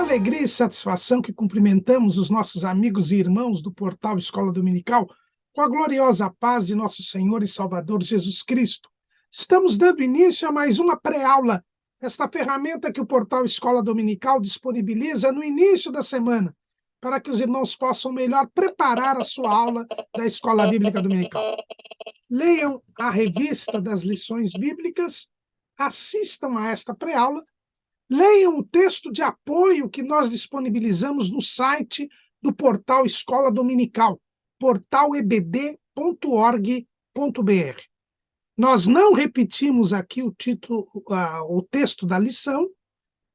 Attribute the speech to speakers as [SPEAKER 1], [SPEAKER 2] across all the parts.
[SPEAKER 1] alegria e satisfação que cumprimentamos os nossos amigos e irmãos do portal Escola Dominical com a gloriosa paz de nosso Senhor e Salvador Jesus Cristo. Estamos dando início a mais uma pré-aula, esta ferramenta que o portal Escola Dominical disponibiliza no início da semana, para que os irmãos possam melhor preparar a sua aula da Escola Bíblica Dominical. Leiam a revista das lições bíblicas, assistam a esta pré-aula, leiam o texto de apoio que nós disponibilizamos no site do portal Escola Dominical, portalebd.org.br. Nós não repetimos aqui o título, o texto da lição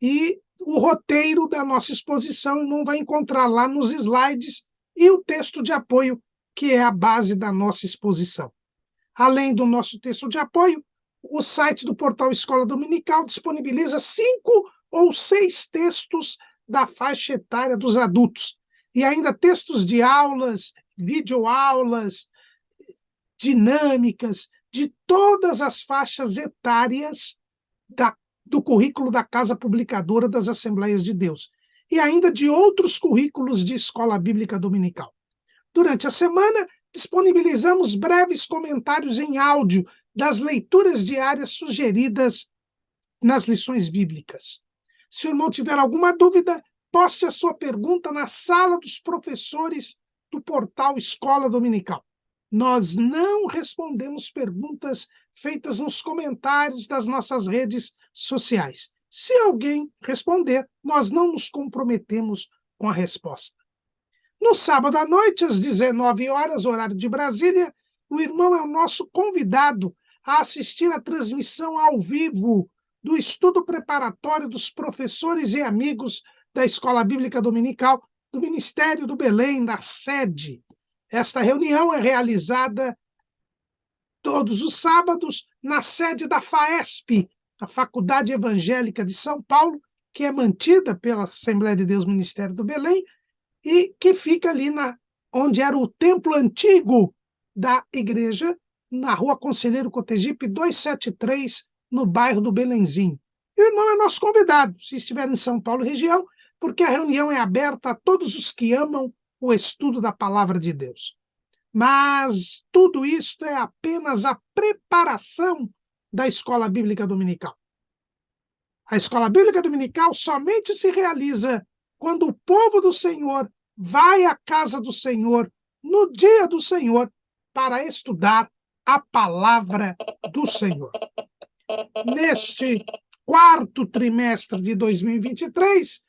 [SPEAKER 1] e o roteiro da nossa exposição, e não vai encontrar lá nos slides, e o texto de apoio, que é a base da nossa exposição. Além do nosso texto de apoio, o site do portal Escola Dominical disponibiliza 5 ou 6 textos da faixa etária dos adultos, e ainda textos de aulas, videoaulas, dinâmicas, de todas as faixas etárias do currículo da Casa Publicadora das Assembleias de Deus, e ainda de outros currículos de Escola Bíblica Dominical. Durante a semana, disponibilizamos breves comentários em áudio das leituras diárias sugeridas nas lições bíblicas. Se o irmão tiver alguma dúvida, poste a sua pergunta na sala dos professores do portal Escola Dominical. Nós não respondemos perguntas feitas nos comentários das nossas redes sociais. Se alguém responder, nós não nos comprometemos com a resposta. No sábado à noite, às 19 horas, horário de Brasília, o irmão é o nosso convidado a assistir à transmissão ao vivo do estudo preparatório dos professores e amigos da Escola Bíblica Dominical do Ministério do Belém, da sede. Esta reunião é realizada todos os sábados na sede da FAESP, a Faculdade Evangélica de São Paulo, que é mantida pela Assembleia de Deus Ministério do Belém, e que fica ali onde era o templo antigo da igreja, na rua Conselheiro Cotegipe 273, no bairro do Belenzinho. E o irmão é nosso convidado, se estiver em São Paulo região, porque a reunião é aberta a todos os que amam o estudo da Palavra de Deus. Mas tudo isto é apenas a preparação da Escola Bíblica Dominical. A Escola Bíblica Dominical somente se realiza quando o povo do Senhor vai à casa do Senhor, no dia do Senhor, para estudar a palavra do Senhor. Neste quarto trimestre de 2023,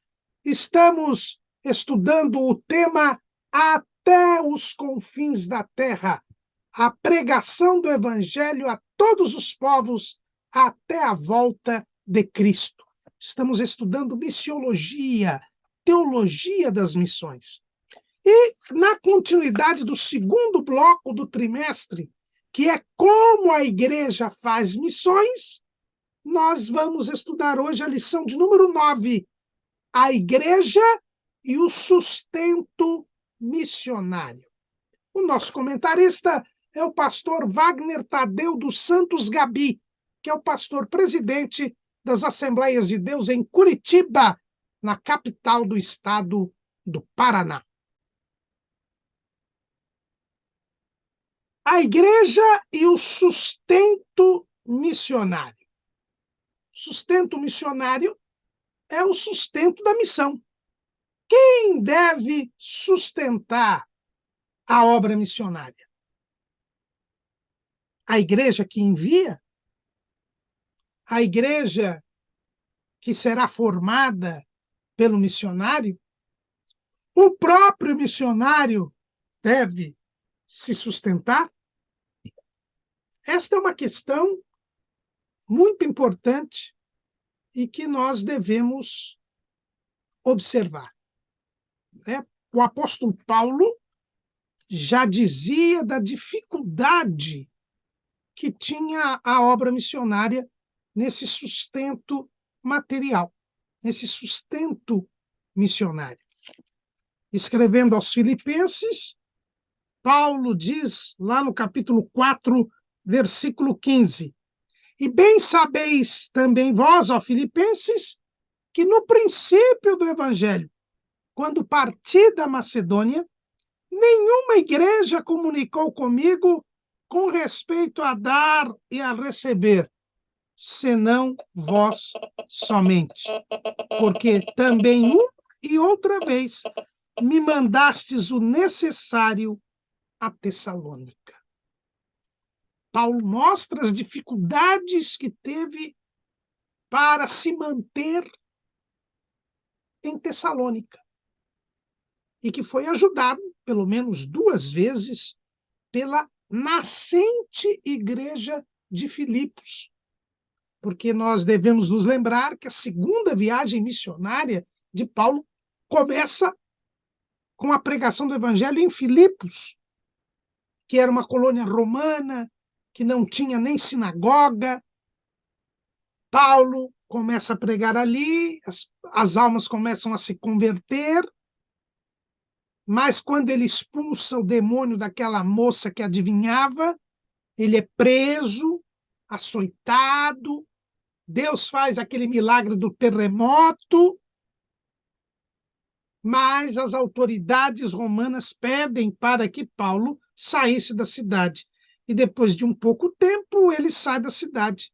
[SPEAKER 1] estamos estudando o tema Até os confins da terra, a pregação do Evangelho a todos os povos até a volta de Cristo. Estamos estudando missiologia, teologia das missões. E, na continuidade do segundo bloco do trimestre, que é como a igreja faz missões, nós vamos estudar hoje a lição de número 9, a igreja e o sustento missionário. O nosso comentarista é o pastor Wagner Tadeu dos Santos Gabi, que é o pastor presidente das Assembleias de Deus em Curitiba, na capital do estado do Paraná. A igreja e o sustento missionário. Sustento missionário é o sustento da missão. Quem deve sustentar a obra missionária? A igreja que envia? A igreja que será formada pelo missionário? O próprio missionário deve se sustentar? Esta é uma questão muito importante e que nós devemos observar. O apóstolo Paulo já dizia da dificuldade que tinha a obra missionária nesse sustento material, nesse sustento missionário. Escrevendo aos Filipenses, Paulo diz, lá no capítulo 4, versículo 15, E bem sabeis também vós, ó Filipenses, que no princípio do Evangelho, quando parti da Macedônia, nenhuma igreja comunicou comigo com respeito a dar e a receber, senão vós somente. Porque também uma e outra vez me mandastes o necessário a Tessalônica. Paulo mostra as dificuldades que teve para se manter em Tessalônica e que foi ajudado, pelo menos 2 vezes, pela nascente igreja de Filipos. Porque nós devemos nos lembrar que a segunda viagem missionária de Paulo começa com a pregação do evangelho em Filipos, que era uma colônia romana, que não tinha nem sinagoga. Paulo começa a pregar ali, as almas começam a se converter, mas quando ele expulsa o demônio daquela moça que adivinhava, ele é preso, açoitado, Deus faz aquele milagre do terremoto, mas as autoridades romanas pedem para que Paulo saísse da cidade. E depois de um pouco tempo, ele sai da cidade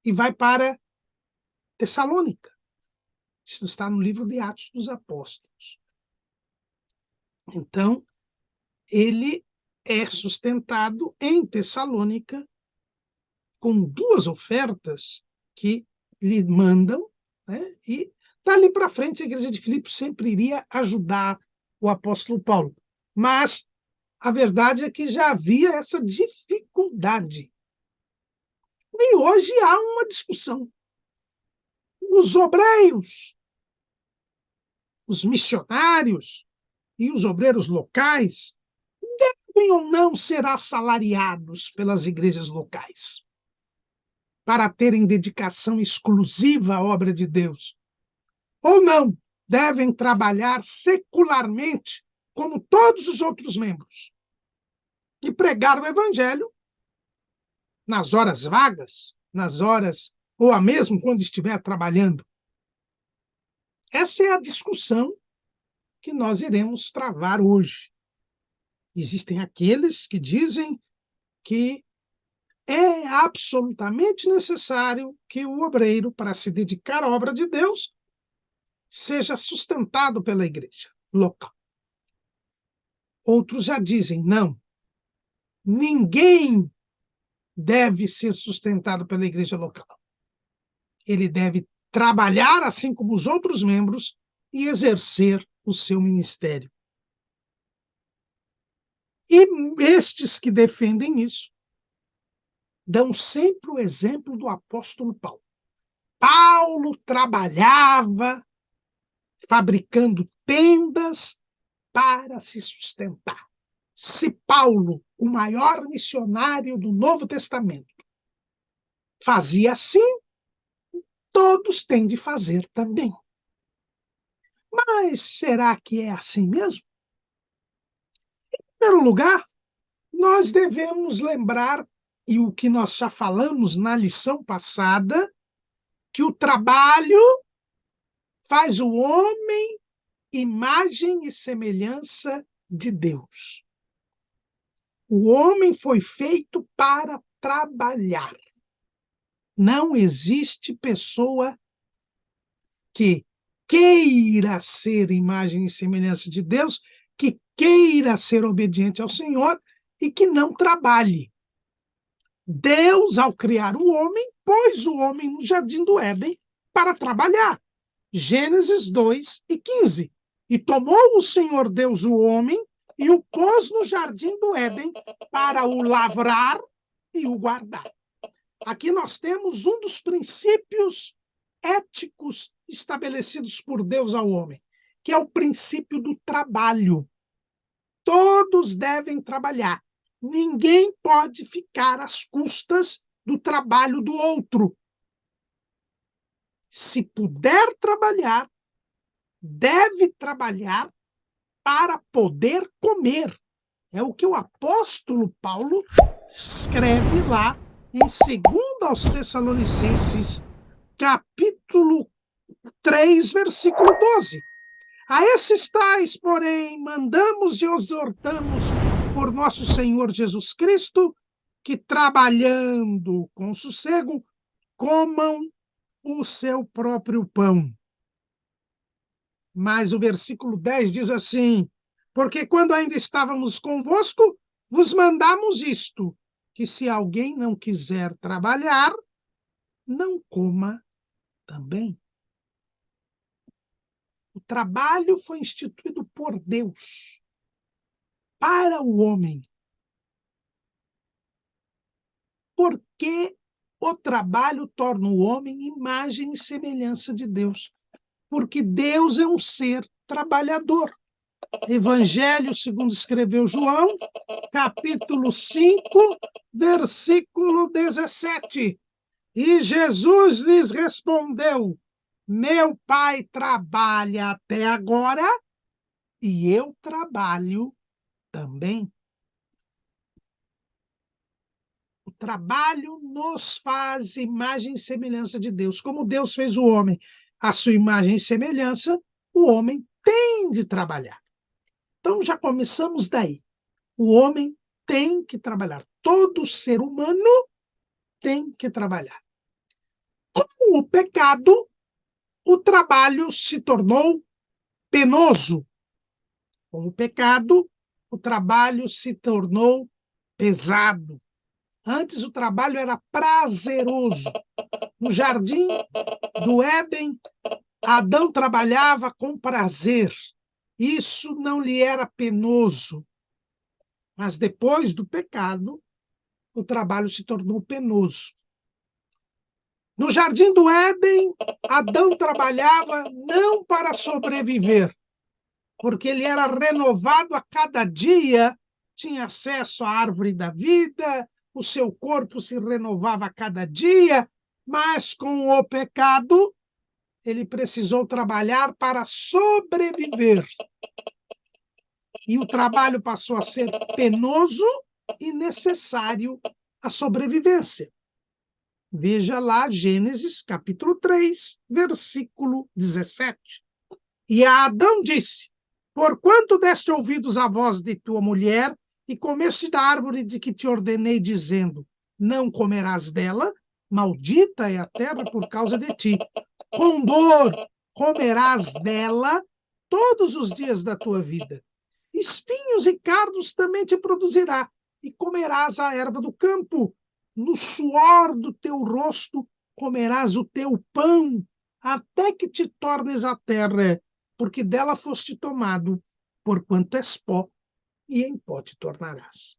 [SPEAKER 1] e vai para Tessalônica. Isso está no livro de Atos dos Apóstolos. Então, ele é sustentado em Tessalônica com 2 ofertas que lhe mandam, né? E dali para frente a igreja de Filipos sempre iria ajudar o apóstolo Paulo. Mas a verdade é que já havia essa dificuldade. E hoje há uma discussão. Os obreiros, os missionários e os obreiros locais devem ou não ser assalariados pelas igrejas locais para terem dedicação exclusiva à obra de Deus? Ou não, devem trabalhar secularmente como todos os outros membros e pregar o evangelho nas horas vagas, nas horas, ou mesmo quando estiver trabalhando? Essa é a discussão que nós iremos travar hoje. Existem aqueles que dizem que é absolutamente necessário que o obreiro, para se dedicar à obra de Deus, seja sustentado pela igreja local. Outros já dizem, não, ninguém deve ser sustentado pela igreja local. Ele deve trabalhar assim como os outros membros e exercer o seu ministério. E estes que defendem isso dão sempre o exemplo do apóstolo Paulo. Paulo trabalhava fabricando tendas para se sustentar. Se Paulo, o maior missionário do Novo Testamento, fazia assim, todos têm de fazer também. Mas será que é assim mesmo? Em primeiro lugar, nós devemos lembrar, e o que nós já falamos na lição passada, que o trabalho faz o homem imagem e semelhança de Deus. O homem foi feito para trabalhar. Não existe pessoa que queira ser imagem e semelhança de Deus, que queira ser obediente ao Senhor e que não trabalhe. Deus, ao criar o homem, pôs o homem no jardim do Éden para trabalhar. Gênesis 2:15. E tomou o Senhor Deus o homem e o pôs no jardim do Éden para o lavrar e o guardar. Aqui nós temos um dos princípios éticos estabelecidos por Deus ao homem, que é o princípio do trabalho. Todos devem trabalhar. Ninguém pode ficar às custas do trabalho do outro. Se puder trabalhar, deve trabalhar para poder comer. É o que o apóstolo Paulo escreve lá em 2 aos Tessalonicenses, capítulo 3, versículo 12. A esses tais, porém, mandamos e exortamos por nosso Senhor Jesus Cristo, que trabalhando com sossego, comam o seu próprio pão. Mas o versículo 10 diz assim: porque quando ainda estávamos convosco, vos mandamos isto, que se alguém não quiser trabalhar, não coma também. O trabalho foi instituído por Deus para o homem. Porque o trabalho torna o homem imagem e semelhança de Deus. Porque Deus é um ser trabalhador. Evangelho segundo escreveu João, capítulo 5, versículo 17. E Jesus lhes respondeu: meu Pai trabalha até agora e eu trabalho também. O trabalho nos faz imagem e semelhança de Deus. Como Deus fez o homem à sua imagem e semelhança, o homem tem de trabalhar. Então já começamos daí. O homem tem que trabalhar. Todo ser humano tem que trabalhar. Com o pecado, o trabalho se tornou penoso. Com o pecado, o trabalho se tornou pesado. Antes o trabalho era prazeroso. No jardim do Éden, Adão trabalhava com prazer. Isso não lhe era penoso. Mas depois do pecado, o trabalho se tornou penoso. No jardim do Éden, Adão trabalhava não para sobreviver, porque ele era renovado a cada dia, tinha acesso à árvore da vida, o seu corpo se renovava a cada dia, mas com o pecado, ele precisou trabalhar para sobreviver. E o trabalho passou a ser penoso e necessário à sobrevivência. Veja lá Gênesis, capítulo 3, versículo 17. E a Adão disse: porquanto deste ouvidos à voz de tua mulher e comeste da árvore de que te ordenei, dizendo: não comerás dela, maldita é a terra por causa de ti. Com dor comerás dela todos os dias da tua vida. Espinhos e cardos também te produzirá, e comerás a erva do campo. No suor do teu rosto comerás o teu pão, até que te tornes a terra, porque dela foste tomado, porquanto és pó, e em pó te tornarás.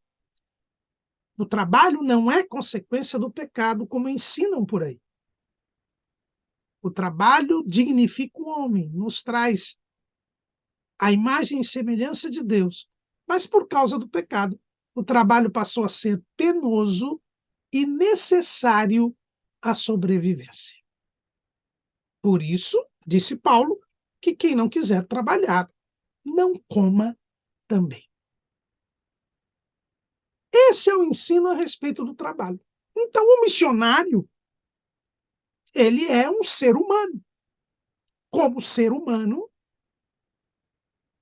[SPEAKER 1] O trabalho não é consequência do pecado, como ensinam por aí. O trabalho dignifica o homem, nos traz a imagem e semelhança de Deus. Mas por causa do pecado, o trabalho passou a ser penoso e necessário à sobrevivência. Por isso, disse Paulo, que quem não quiser trabalhar, não coma também. Esse é o ensino a respeito do trabalho. Então, o missionário, ele é um ser humano. Como ser humano,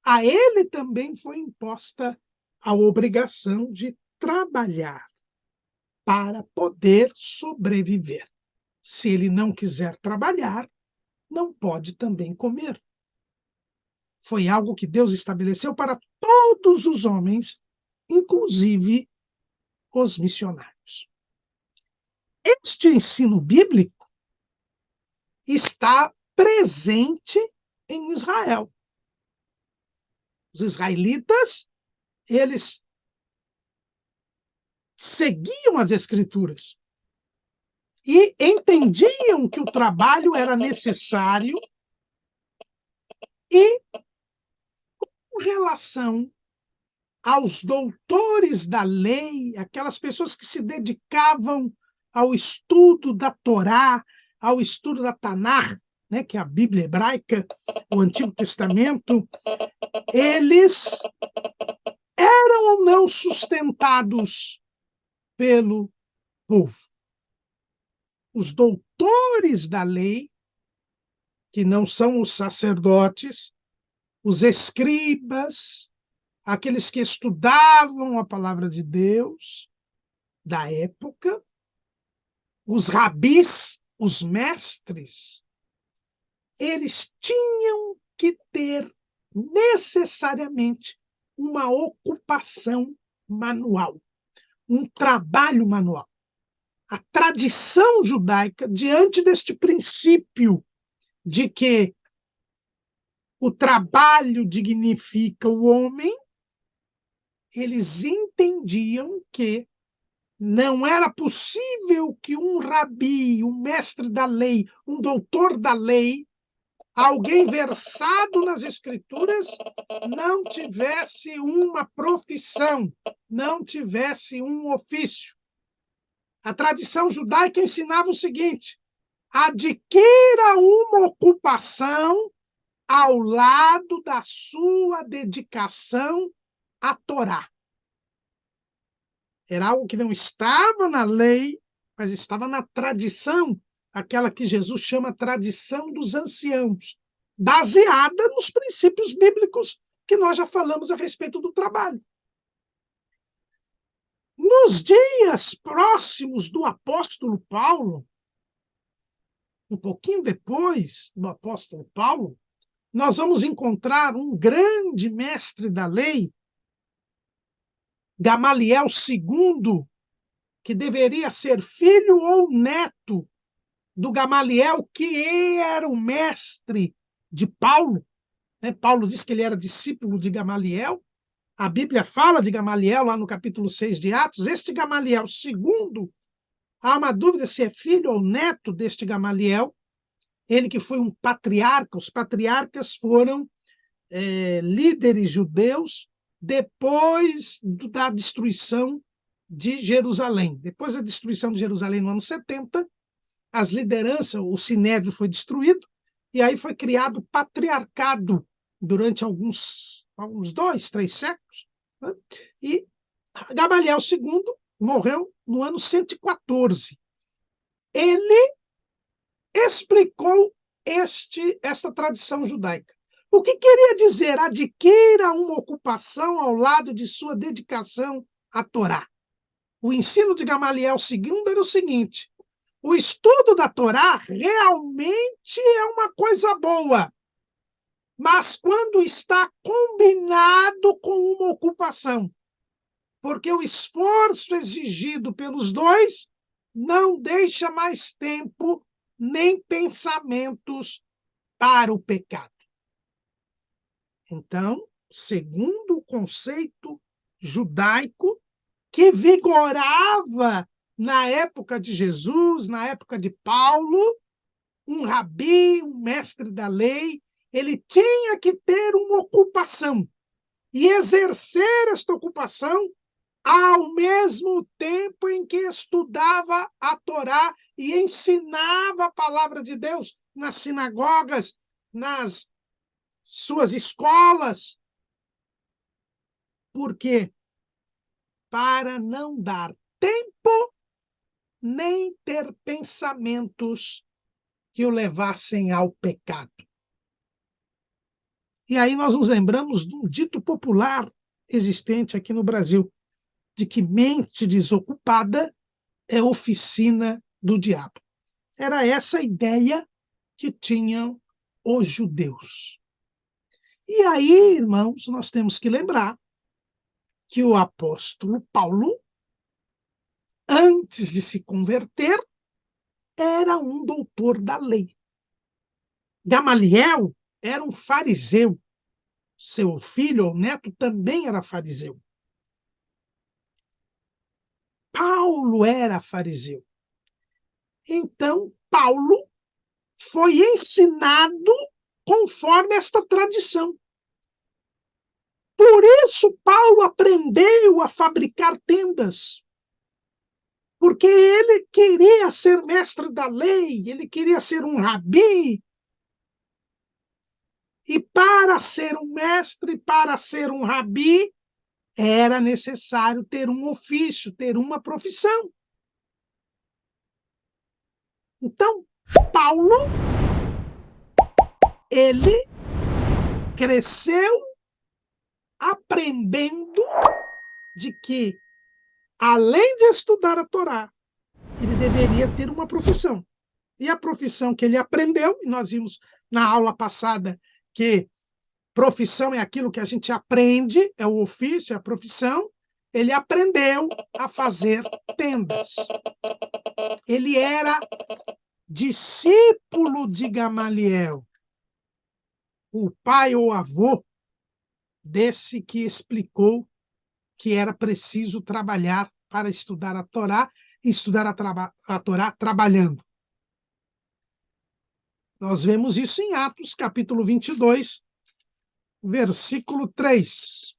[SPEAKER 1] a ele também foi imposta a obrigação de trabalhar para poder sobreviver. Se ele não quiser trabalhar, não pode também comer. Foi algo que Deus estabeleceu para todos os homens, inclusive os missionários. Este ensino bíblico está presente em Israel. Os israelitas, eles seguiam as Escrituras e entendiam que o trabalho era necessário e, com relação aos doutores da lei, aquelas pessoas que se dedicavam ao estudo da Torá, ao estudo da Tanakh, né, que é a Bíblia hebraica, o Antigo Testamento, eles eram ou não sustentados pelo povo. Os doutores da lei que não são os sacerdotes, os escribas, aqueles que estudavam a palavra de Deus da época, os rabis, os mestres, eles tinham que ter necessariamente uma ocupação manual, um trabalho manual. A tradição judaica, diante deste princípio de que o trabalho dignifica o homem, eles entendiam que não era possível que um rabi, um mestre da lei, um doutor da lei, alguém versado nas escrituras, não tivesse uma profissão, não tivesse um ofício. A tradição judaica ensinava o seguinte: adquira uma ocupação ao lado da sua dedicação à Torá. Era algo que não estava na lei, mas estava na tradição, aquela que Jesus chama tradição dos anciãos, baseada nos princípios bíblicos que nós já falamos a respeito do trabalho. Nos dias próximos do apóstolo Paulo, um pouquinho depois do apóstolo Paulo, nós vamos encontrar um grande mestre da lei, Gamaliel II, que deveria ser filho ou neto do Gamaliel, que era o mestre de Paulo. Paulo diz que ele era discípulo de Gamaliel. A Bíblia fala de Gamaliel lá no capítulo 6 de Atos. Este Gamaliel II, há uma dúvida se é filho ou neto deste Gamaliel, ele que foi um patriarca. Os patriarcas foram líderes judeus depois da destruição de Jerusalém. Depois da destruição de Jerusalém no ano 70, as lideranças, o Sinédrio foi destruído, e aí foi criado o patriarcado durante alguns 2, 3 séculos. Né? E Gamaliel II morreu no ano 114. Ele explicou esta tradição judaica. O que queria dizer? Adquira uma ocupação ao lado de sua dedicação à Torá. O ensino de Gamaliel II era o seguinte: o estudo da Torá realmente é uma coisa boa, mas quando está combinado com uma ocupação, porque o esforço exigido pelos dois não deixa mais tempo nem pensamentos para o pecado. Então, segundo o conceito judaico que vigorava na época de Jesus, na época de Paulo, um rabi, um mestre da lei, ele tinha que ter uma ocupação e exercer esta ocupação ao mesmo tempo em que estudava a Torá e ensinava a palavra de Deus nas sinagogas, nas suas escolas. Por quê? Para não dar tempo nem ter pensamentos que o levassem ao pecado. E aí nós nos lembramos de um dito popular existente aqui no Brasil, de que mente desocupada é oficina do diabo. Era essa a ideia que tinham os judeus. E aí, irmãos, nós temos que lembrar que o apóstolo Paulo, antes de se converter, era um doutor da lei. Gamaliel era um fariseu. Seu filho ou neto também era fariseu. Paulo era fariseu. Então, Paulo foi ensinado conforme esta tradição. Por isso, Paulo aprendeu a fabricar tendas. Porque ele queria ser mestre da lei, ele queria ser um rabi. E para ser um mestre, para ser um rabi, era necessário ter um ofício, ter uma profissão. Então, Paulo ele cresceu aprendendo de que, além de estudar a Torá, ele deveria ter uma profissão. E a profissão que ele aprendeu, e nós vimos na aula passada que profissão é aquilo que a gente aprende, é o ofício, é a profissão. Ele aprendeu a fazer tendas. Ele era discípulo de Gamaliel, o pai ou avô desse que explicou que era preciso trabalhar para estudar a Torá e estudar a Torá trabalhando. Nós vemos isso em Atos, capítulo 22, versículo 3.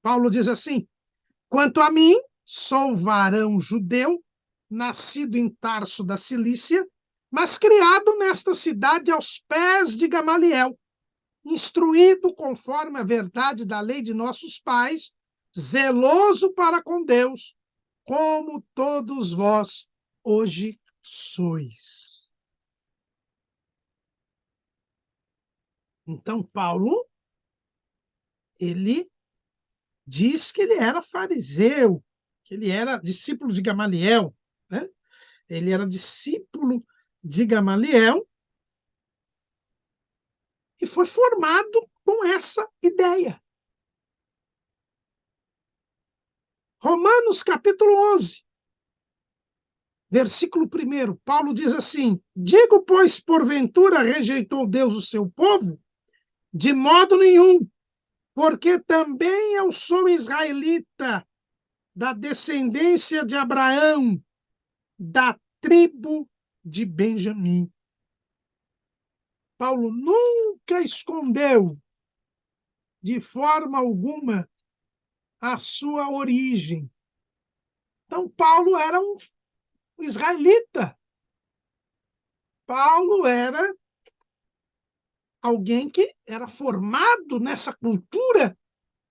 [SPEAKER 1] Paulo diz assim: quanto a mim, sou varão judeu, nascido em Tarso da Cilícia, mas criado nesta cidade aos pés de Gamaliel, instruído conforme a verdade da lei de nossos pais, zeloso para com Deus, como todos vós hoje sois. Então, Paulo, ele diz que ele era fariseu, que ele era discípulo de Gamaliel, né? Ele era discípulo de Gamaliel e foi formado com essa ideia. Romanos capítulo 11, versículo 1, Paulo diz assim: digo, pois, porventura rejeitou Deus o seu povo? De modo nenhum, porque também eu sou israelita, da descendência de Abraão, da tribo de Benjamim. Paulo nunca escondeu de forma alguma a sua origem. Então, Paulo era um israelita. Paulo era alguém que era formado nessa cultura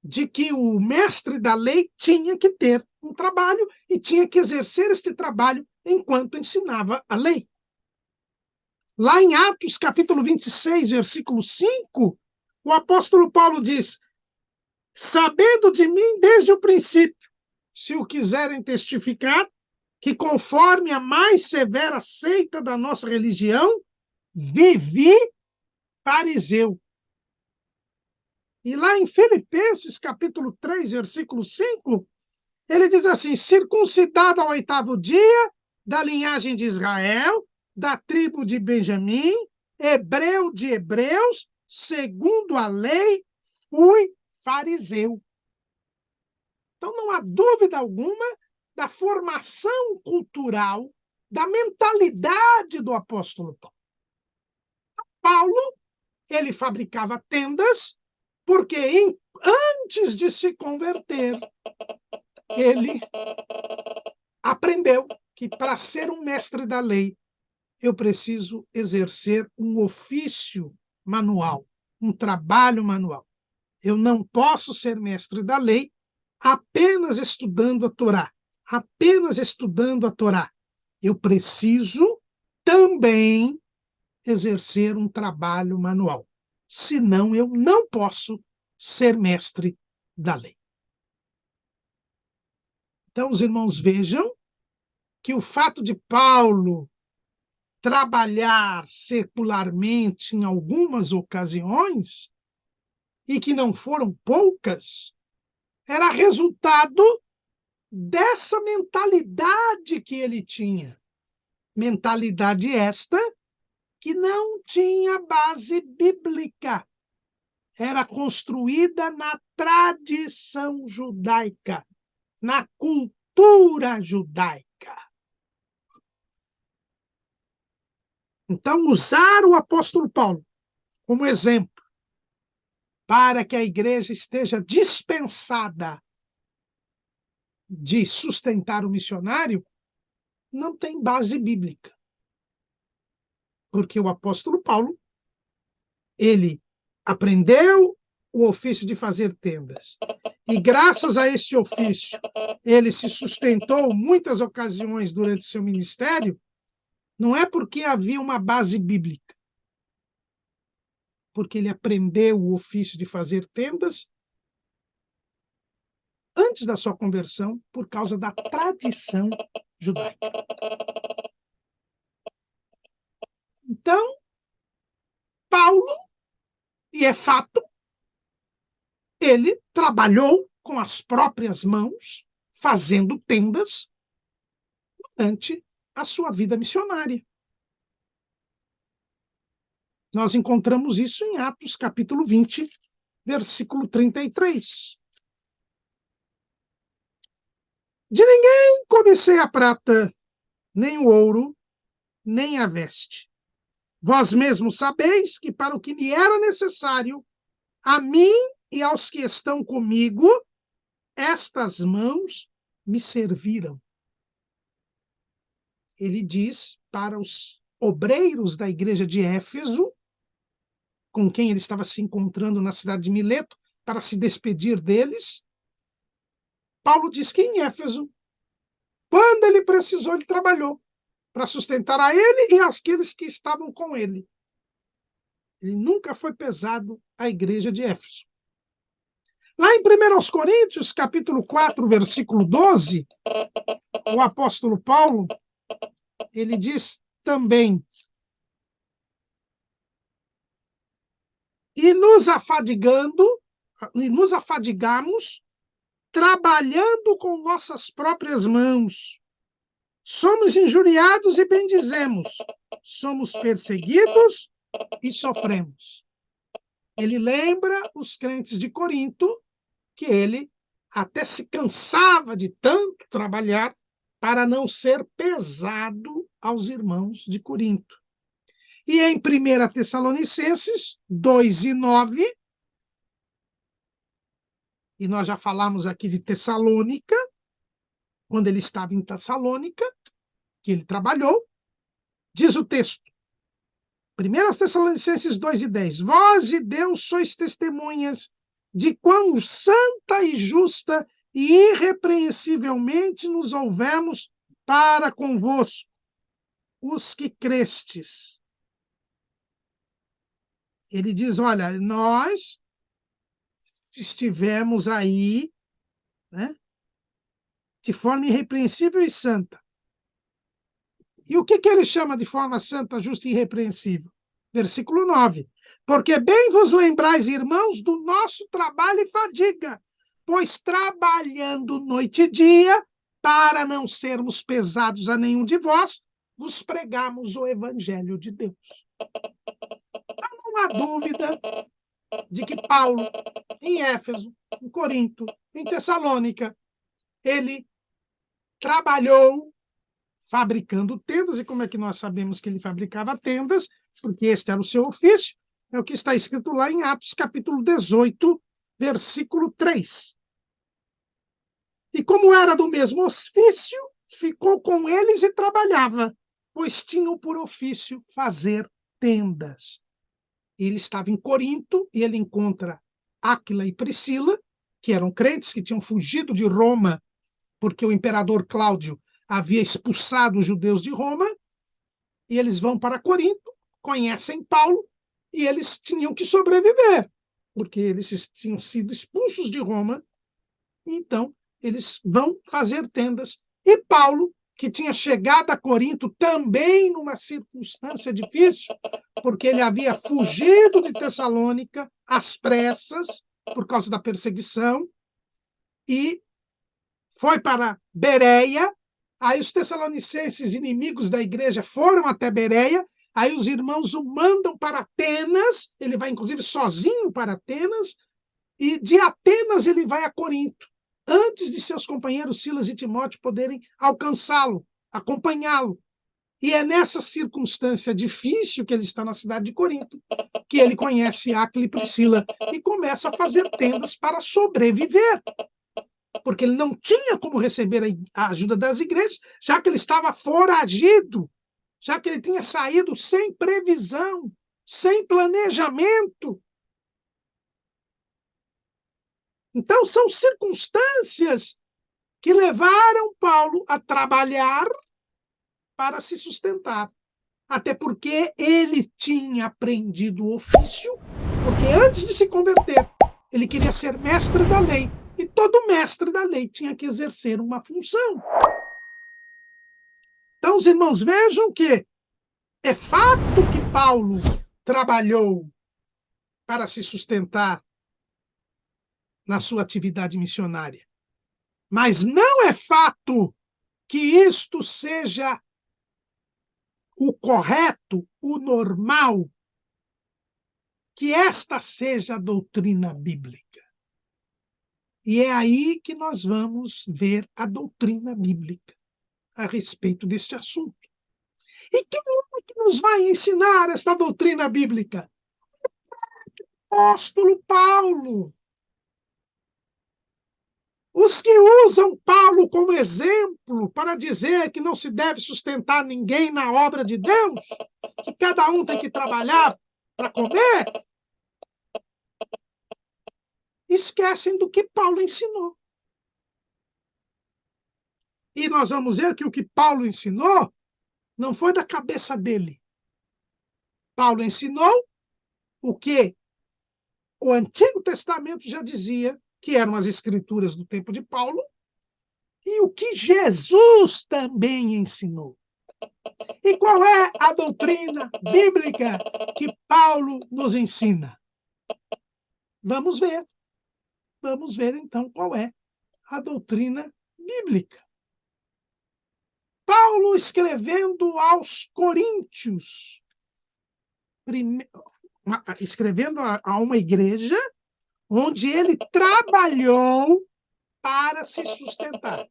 [SPEAKER 1] de que o mestre da lei tinha que ter um trabalho e tinha que exercer este trabalho enquanto ensinava a lei. Lá em Atos, capítulo 26, versículo 5, o apóstolo Paulo diz: sabendo de mim desde o princípio, se o quiserem testificar, que conforme a mais severa seita da nossa religião, vivi fariseu. E lá em Filipenses, capítulo 3, versículo 5, ele diz assim: circuncidado ao 8º dia, da linhagem de Israel, da tribo de Benjamim, hebreu de hebreus, segundo a lei, fui fariseu. Então não há dúvida alguma da formação cultural, da mentalidade do apóstolo Paulo. Paulo, ele fabricava tendas porque antes de se converter, ele aprendeu que para ser um mestre da lei, eu preciso exercer um ofício manual, um trabalho manual. Eu não posso ser mestre da lei apenas estudando a Torá, apenas estudando a Torá. Eu preciso também exercer um trabalho manual. Senão, eu não posso ser mestre da lei. Então, os irmãos vejam que o fato de Paulo trabalhar secularmente em algumas ocasiões, e que não foram poucas, era resultado dessa mentalidade que ele tinha. Mentalidade esta que não tinha base bíblica. Era construída na tradição judaica, na cultura judaica. Então, usar o apóstolo Paulo como exemplo para que a igreja esteja dispensada de sustentar o missionário, não tem base bíblica. Porque o apóstolo Paulo, ele aprendeu o ofício de fazer tendas. E graças a este ofício, ele se sustentou muitas ocasiões durante seu ministério, Não é porque havia uma base bíblica, porque ele aprendeu o ofício de fazer tendas antes da sua conversão, por causa da tradição judaica. Então, Paulo, e é fato, ele trabalhou com as próprias mãos, fazendo tendas, durante a sua vida missionária. Nós encontramos isso em Atos, capítulo 20, versículo 33. De ninguém cobicei a prata, nem o ouro, nem a veste. Vós mesmos sabeis que para o que me era necessário, a mim e aos que estão comigo, estas mãos me serviram. Ele diz para os obreiros da igreja de Éfeso, com quem ele estava se encontrando na cidade de Mileto, para se despedir deles. Paulo diz que em Éfeso, quando ele precisou, ele trabalhou para sustentar a ele e aqueles que estavam com ele. Ele nunca foi pesado à igreja de Éfeso. Lá em 1 Coríntios, capítulo 4, versículo 12, o apóstolo Paulo, ele diz também: e nos afadigamos, trabalhando com nossas próprias mãos. Somos injuriados e bendizemos. Somos perseguidos e sofremos. Ele lembra os crentes de Corinto que ele até se cansava de tanto trabalhar para não ser pesado aos irmãos de Corinto. E em 1 Tessalonicenses 2:9, e nós já falamos aqui de Tessalônica, quando ele estava em Tessalônica, que ele trabalhou, diz o texto, 1 Tessalonicenses 2:10, vós e Deus sois testemunhas de quão santa e justa e irrepreensivelmente nos houvemos para convosco, os que crestes. Ele diz, olha, nós estivemos aí, né, de forma irrepreensível e santa. E o que ele chama de forma santa, justa e irrepreensível? Versículo 9. Porque bem vos lembrais, irmãos, do nosso trabalho e fadiga, pois trabalhando noite e dia, para não sermos pesados a nenhum de vós, vos pregamos o evangelho de Deus. Então, não há dúvida de que Paulo, em Éfeso, em Corinto, em Tessalônica, ele trabalhou fabricando tendas. E como é que nós sabemos que ele fabricava tendas? Porque este era o seu ofício. É o que está escrito lá em Atos, capítulo 18, versículo 3. E como era do mesmo ofício, ficou com eles e trabalhava, pois tinham por ofício fazer tendas. Ele estava em Corinto e ele encontra Áquila e Priscila, que eram crentes que tinham fugido de Roma, porque o imperador Cláudio havia expulsado os judeus de Roma, e eles vão para Corinto, conhecem Paulo, e eles tinham que sobreviver, porque eles tinham sido expulsos de Roma, então eles vão fazer tendas. E Paulo, que tinha chegado a Corinto também numa circunstância difícil, porque ele havia fugido de Tessalônica às pressas, por causa da perseguição, e foi para Bereia. Aí os tessalonicenses, inimigos da igreja, foram até Bereia. Aí os irmãos o mandam para Atenas. Ele vai, inclusive, sozinho para Atenas. E de Atenas ele vai a Corinto, antes de seus companheiros Silas e Timóteo poderem alcançá-lo, acompanhá-lo. E é nessa circunstância difícil que ele está na cidade de Corinto, que ele conhece Áquila e Priscila e começa a fazer tendas para sobreviver, porque ele não tinha como receber a ajuda das igrejas, já que ele estava foragido, já que ele tinha saído sem previsão, sem planejamento. Então, são circunstâncias que levaram Paulo a trabalhar para se sustentar. Até porque ele tinha aprendido o ofício, porque antes de se converter, ele queria ser mestre da lei. E todo mestre da lei tinha que exercer uma função. Então, os irmãos, vejam que é fato que Paulo trabalhou para se sustentar na sua atividade missionária. Mas não é fato que isto seja o correto, o normal, que esta seja a doutrina bíblica. E é aí que nós vamos ver a doutrina bíblica a respeito deste assunto. E quem é que nos vai ensinar esta doutrina bíblica? O apóstolo Paulo. Os que usam Paulo como exemplo para dizer que não se deve sustentar ninguém na obra de Deus, que cada um tem que trabalhar para comer, esquecem do que Paulo ensinou. E nós vamos ver que o que Paulo ensinou não foi da cabeça dele. Paulo ensinou o que o Antigo Testamento já dizia, que eram as escrituras do tempo de Paulo, e o que Jesus também ensinou. E qual é a doutrina bíblica que Paulo nos ensina? Vamos ver. Vamos ver, então, qual é a doutrina bíblica. Paulo escrevendo aos Coríntios, escrevendo a uma igreja onde ele trabalhou para se sustentar.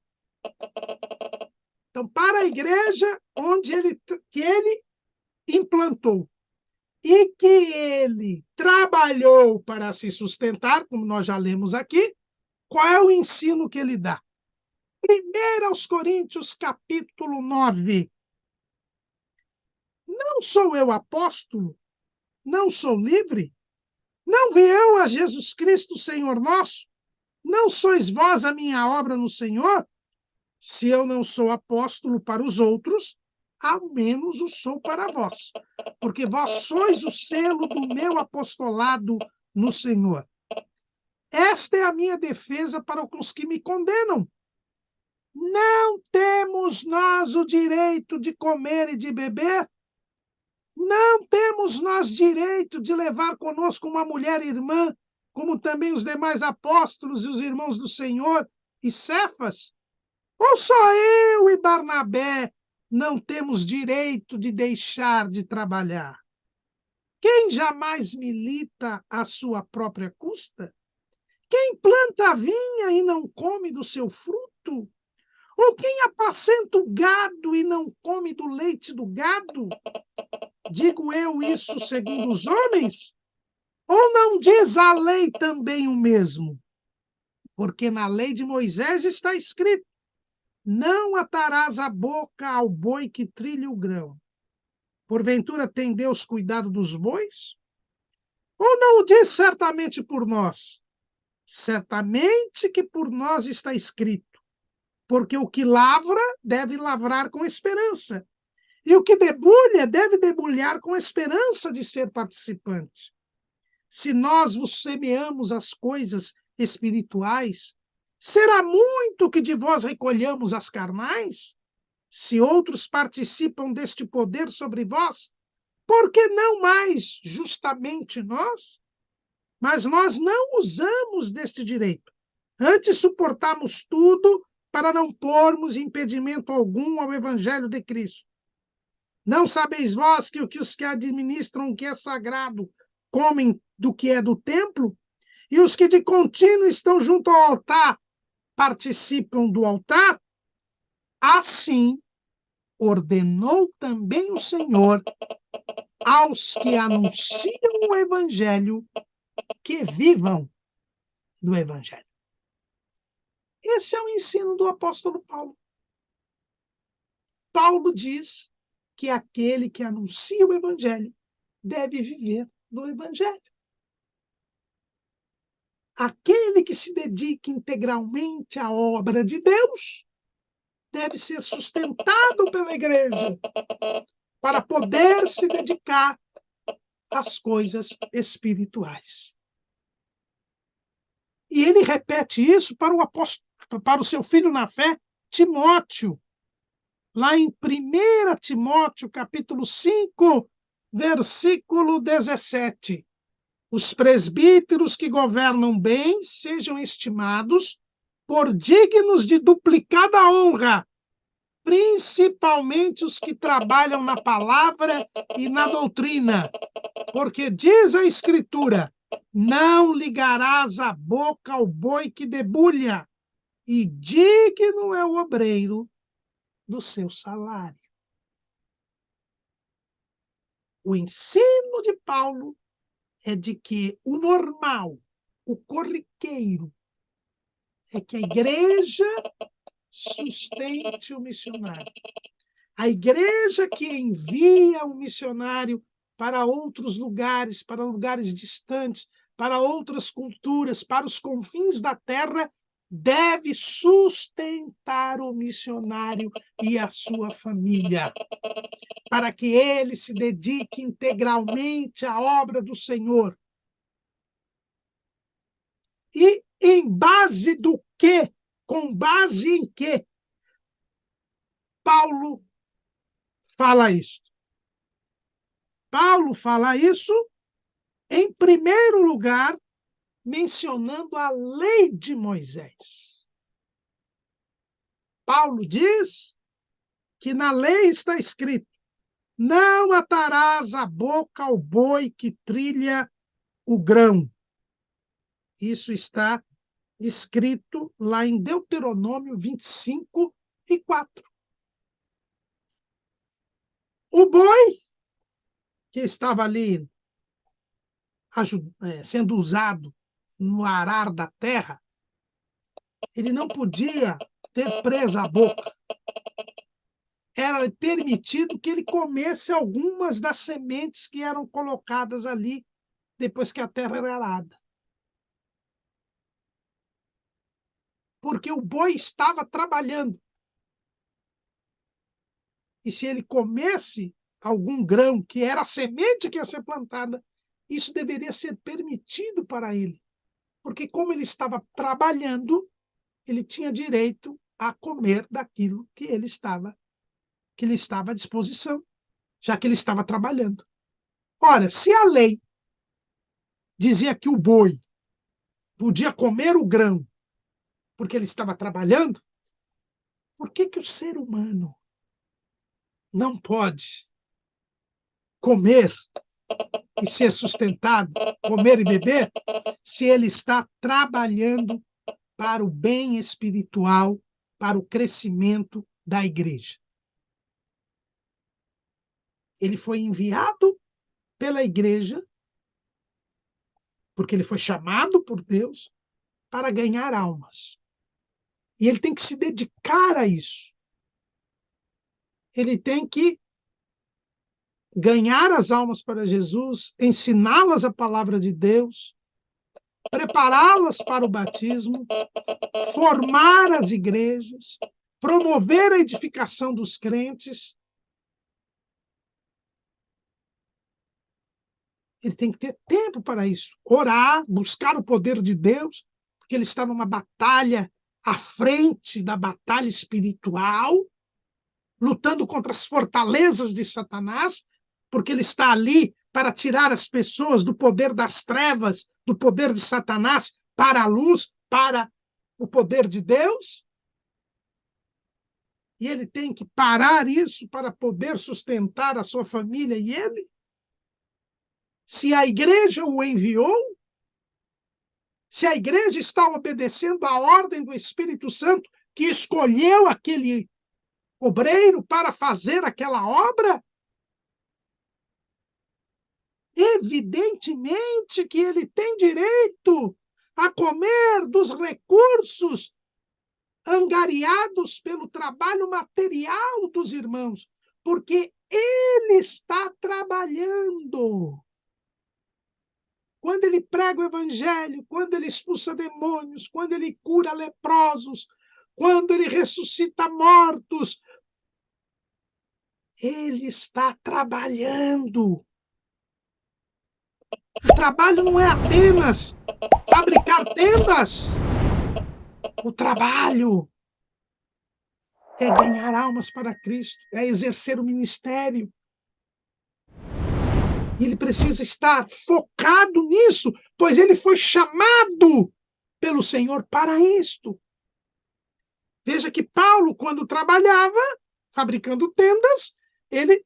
[SPEAKER 1] Então, para a igreja que ele implantou e que ele trabalhou para se sustentar, como nós já lemos aqui, qual é o ensino que ele dá? 1 aos Coríntios, capítulo 9. Não sou eu apóstolo? Não sou livre? Não vi eu a Jesus Cristo, Senhor nosso? Não sois vós a minha obra no Senhor? Se eu não sou apóstolo para os outros, ao menos o sou para vós, porque vós sois o selo do meu apostolado no Senhor. Esta é a minha defesa para os que me condenam. Não temos nós o direito de comer e de beber? Não temos nós direito de levar conosco uma mulher irmã, como também os demais apóstolos e os irmãos do Senhor e Cefas? Ou só eu e Barnabé não temos direito de deixar de trabalhar? Quem jamais milita à sua própria custa? Quem planta a vinha e não come do seu fruto? Ou quem apacenta o gado e não come do leite do gado? Digo eu isso segundo os homens? Ou não diz a lei também o mesmo? Porque na lei de Moisés está escrito: não atarás a boca ao boi que trilha o grão. Porventura tem Deus cuidado dos bois? Ou não o diz certamente por nós? Certamente que por nós está escrito: porque o que lavra deve lavrar com esperança, e o que debulha deve debulhar com esperança de ser participante. Se nós vos semeamos as coisas espirituais, será muito que de vós recolhamos as carnais? Se outros participam deste poder sobre vós, por que não mais justamente nós? Mas nós não usamos deste direito. Antes suportamos tudo para não pormos impedimento algum ao evangelho de Cristo. Não sabeis vós que os que administram o que é sagrado comem do que é do templo? E os que de contínuo estão junto ao altar participam do altar? Assim ordenou também o Senhor aos que anunciam o evangelho que vivam do evangelho. Esse é o ensino do apóstolo Paulo. Paulo diz que aquele que anuncia o evangelho deve viver do evangelho. Aquele que se dedica integralmente à obra de Deus deve ser sustentado pela igreja. para poder se dedicar às coisas espirituais. E ele repete isso para o seu filho na fé, Timóteo, lá em 1 Timóteo, capítulo 5, versículo 17. Os presbíteros que governam bem sejam estimados por dignos de duplicada honra, principalmente os que trabalham na palavra e na doutrina, porque diz a Escritura: não ligarás a boca ao boi que debulha, e digno é o obreiro do seu salário. O ensino de Paulo é de que o normal, o corriqueiro, é que a igreja sustente o missionário. A igreja que envia um missionário para outros lugares, para lugares distantes, para outras culturas, para os confins da terra, deve sustentar o missionário e a sua família, para que ele se dedique integralmente à obra do Senhor. E em base do quê? Com base em quê? Paulo fala isso. Paulo fala isso, em primeiro lugar, mencionando a lei de Moisés. Paulo diz que na lei está escrito: não atarás a boca ao boi que trilha o grão. Isso está escrito lá em Deuteronômio 25 e 4. O boi que estava ali sendo usado no arar da terra, ele não podia ter presa a boca. Era permitido que ele comesse algumas das sementes que eram colocadas ali depois que a terra era arada. Porque o boi estava trabalhando. E se ele comesse algum grão que era a semente que ia ser plantada, isso deveria ser permitido para ele. Porque como ele estava trabalhando, ele tinha direito a comer daquilo que lhe estava à disposição, já que ele estava trabalhando. Ora, se a lei dizia que o boi podia comer o grão porque ele estava trabalhando, por que o ser humano não pode comer e ser sustentado, comer e beber, se ele está trabalhando para o bem espiritual, para o crescimento da igreja? Ele foi enviado pela igreja, porque ele foi chamado por Deus para ganhar almas. E ele tem que se dedicar a isso. Ele tem que ganhar as almas para Jesus, ensiná-las a palavra de Deus, prepará-las para o batismo, formar as igrejas, promover a edificação dos crentes. Ele tem que ter tempo para isso. Orar, buscar o poder de Deus, porque ele está numa batalha à frente da batalha espiritual, lutando contra as fortalezas de Satanás, porque ele está ali para tirar as pessoas do poder das trevas, do poder de Satanás, para a luz, para o poder de Deus. E ele tem que parar isso para poder sustentar a sua família e ele. Se a igreja o enviou, se a igreja está obedecendo à ordem do Espírito Santo, que escolheu aquele obreiro para fazer aquela obra, evidentemente que ele tem direito a comer dos recursos angariados pelo trabalho material dos irmãos, porque ele está trabalhando. Quando ele prega o evangelho, quando ele expulsa demônios, quando ele cura leprosos, quando ele ressuscita mortos, Ele está trabalhando. O trabalho não é apenas fabricar tendas. O trabalho é ganhar almas para Cristo, é exercer o ministério. E ele precisa estar focado nisso, pois ele foi chamado pelo Senhor para isto. Veja que Paulo, quando trabalhava fabricando tendas, ele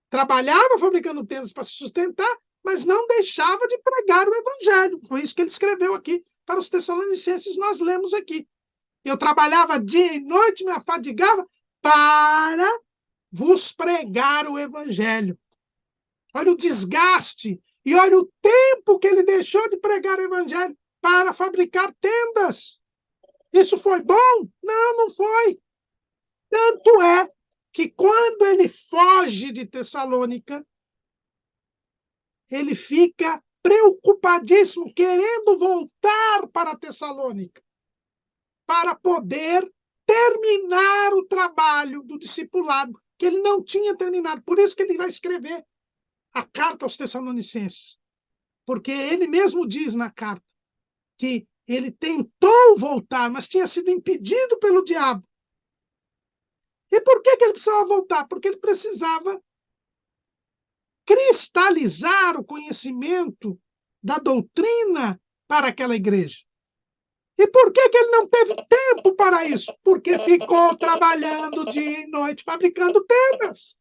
[SPEAKER 1] trabalhava fabricando tendas para se sustentar, mas não deixava de pregar o evangelho. Foi isso que ele escreveu aqui para os Tessalonicenses, nós lemos aqui. Eu trabalhava dia e noite, me afadigava para vos pregar o evangelho. Olha o desgaste e olha o tempo que ele deixou de pregar o evangelho para fabricar tendas. Isso foi bom? Não, não foi. Tanto é que quando ele foge de Tessalônica, ele fica preocupadíssimo, querendo voltar para Tessalônica, para poder terminar o trabalho do discipulado, que ele não tinha terminado. Por isso que ele vai escrever a carta aos Tessalonicenses, porque ele mesmo diz na carta que ele tentou voltar, mas tinha sido impedido pelo diabo. E por que ele precisava voltar? Porque ele precisava cristalizar o conhecimento da doutrina para aquela igreja. E por que ele não teve tempo para isso? Porque ficou trabalhando dia e noite fabricando tendas.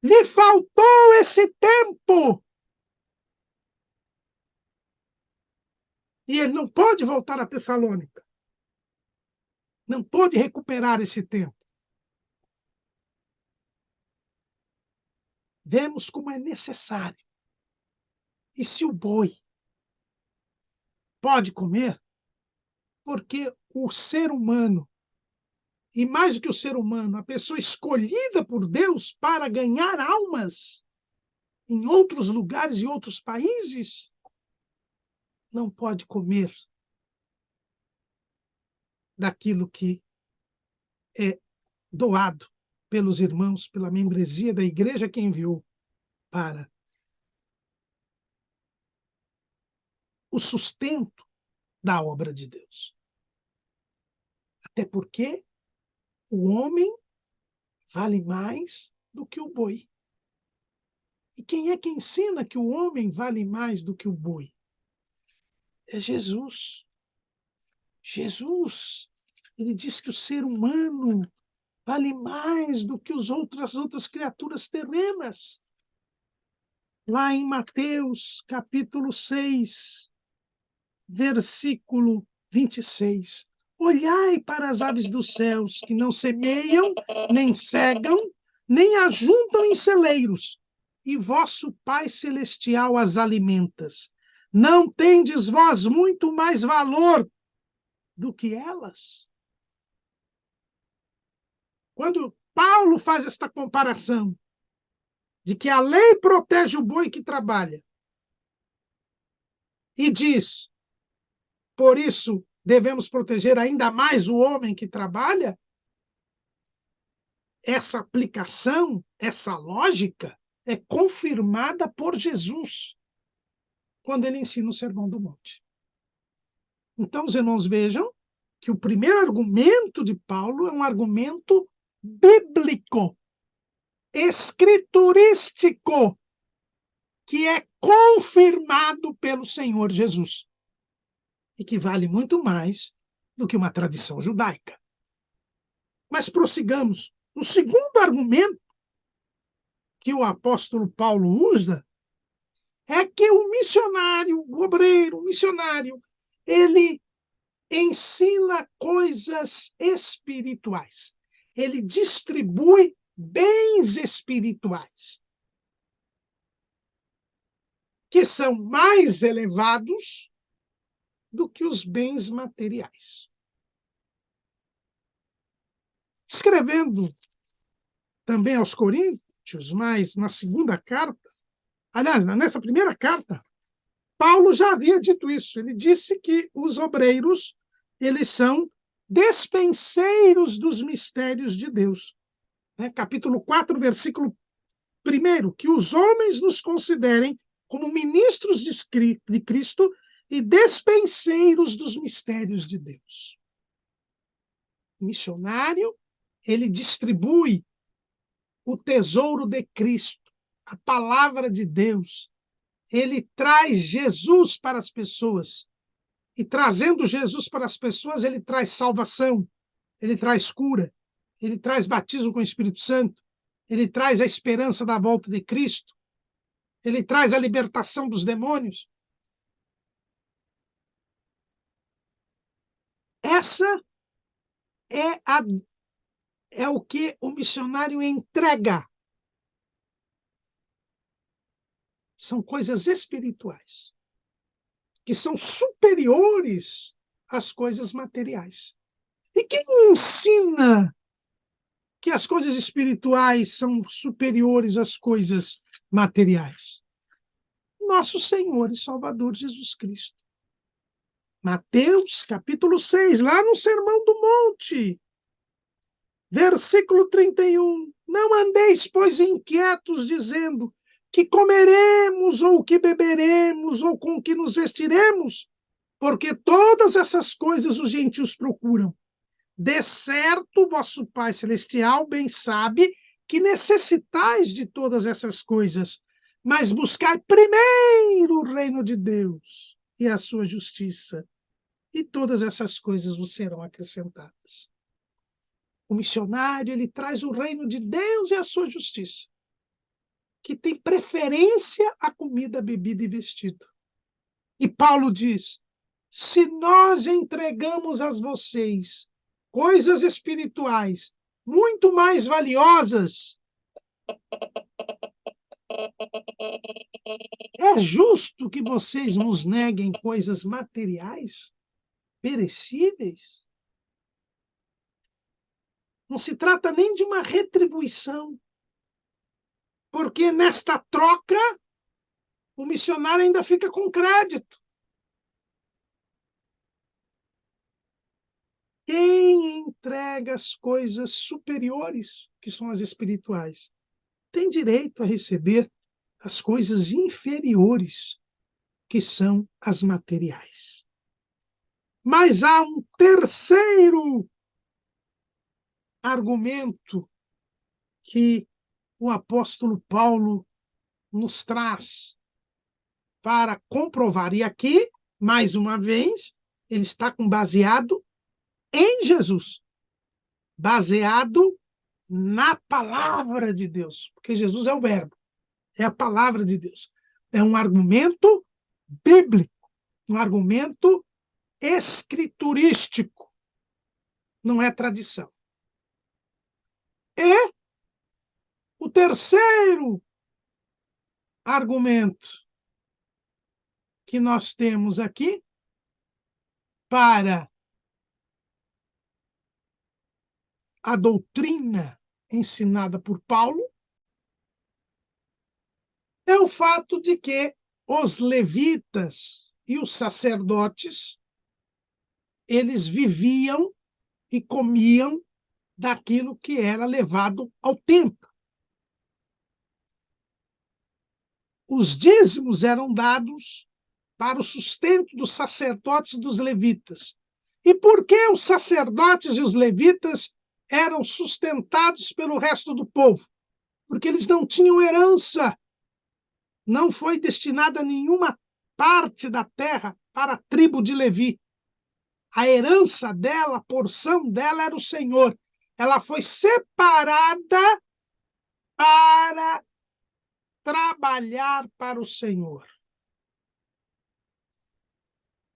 [SPEAKER 1] Lhe faltou esse tempo. E ele não pôde voltar a Tessalônica. Não pôde recuperar esse tempo. Vemos como é necessário. E se o boi pode comer, porque o ser humano, e mais do que o ser humano, a pessoa escolhida por Deus para ganhar almas em outros lugares e outros países, não pode comer daquilo que é doado pelos irmãos, pela membresia da igreja que enviou para o sustento da obra de Deus. Até porque o homem vale mais do que o boi. E quem é que ensina que o homem vale mais do que o boi? É Jesus. Jesus, ele diz que o ser humano vale mais do que as outras criaturas terrenas. Lá em Mateus, capítulo 6, versículo 26. Olhai para as aves dos céus, que não semeiam, nem cegam, nem ajuntam em celeiros, e vosso Pai Celestial as alimenta. Não tendes vós muito mais valor do que elas? Quando Paulo faz esta comparação de que a lei protege o boi que trabalha e diz, por isso devemos proteger ainda mais o homem que trabalha, essa aplicação, essa lógica é confirmada por Jesus quando ele ensina o Sermão do Monte. Então, os irmãos vejam que o primeiro argumento de Paulo é um argumento bíblico, escriturístico, que é confirmado pelo Senhor Jesus e que vale muito mais do que uma tradição judaica. Mas prossigamos. O segundo argumento que o apóstolo Paulo usa é que o missionário, o obreiro, o missionário, ele ensina coisas espirituais. Ele distribui bens espirituais, que são mais elevados do que os bens materiais. Escrevendo também aos Coríntios, mas na segunda carta, aliás, nessa primeira carta, Paulo já havia dito isso. Ele disse que os obreiros, eles são despenseiros dos mistérios de Deus. né? Capítulo 4, versículo 1, que os homens nos considerem como ministros de Cristo e despenseiros dos mistérios de Deus. O missionário, ele distribui o tesouro de Cristo, a palavra de Deus. Ele traz Jesus para as pessoas. E trazendo Jesus para as pessoas, ele traz salvação, ele traz cura, ele traz batismo com o Espírito Santo, ele traz a esperança da volta de Cristo, ele traz a libertação dos demônios. Essa é o que o missionário entrega. São coisas espirituais, que são superiores às coisas materiais. E quem ensina que as coisas espirituais são superiores às coisas materiais? Nosso Senhor e Salvador Jesus Cristo. Mateus, capítulo 6, lá no Sermão do Monte, versículo 31. Não andeis, pois, inquietos, dizendo que comeremos, ou que beberemos, ou com que nos vestiremos, porque todas essas coisas os gentios procuram. De certo, vosso Pai Celestial bem sabe que necessitais de todas essas coisas, mas buscai primeiro o reino de Deus e a sua justiça, e todas essas coisas vos serão acrescentadas. O missionário, ele traz o reino de Deus e a sua justiça, que tem preferência à comida, bebida e vestido. E Paulo diz: se nós entregamos a vocês coisas espirituais muito mais valiosas, é justo que vocês nos neguem coisas materiais, perecíveis? Não se trata nem de uma retribuição, porque nesta troca o missionário ainda fica com crédito. Quem entrega as coisas superiores, que são as espirituais, tem direito a receber as coisas inferiores, que são as materiais. Mas há um terceiro argumento que o apóstolo Paulo nos traz para comprovar. E aqui, mais uma vez, ele está baseado em Jesus, baseado na palavra de Deus, porque Jesus é o verbo, é a palavra de Deus. É um argumento bíblico, um argumento escriturístico, não é tradição. E o terceiro argumento que nós temos aqui para a doutrina ensinada por Paulo é o fato de que os levitas e os sacerdotes, eles viviam e comiam daquilo que era levado ao templo. Os dízimos eram dados para o sustento dos sacerdotes e dos levitas. E por que os sacerdotes e os levitas eram sustentados pelo resto do povo? Porque eles não tinham herança. Não foi destinada nenhuma parte da terra para a tribo de Levi. A herança dela, a porção dela era o Senhor. Ela foi separada para trabalhar para o Senhor.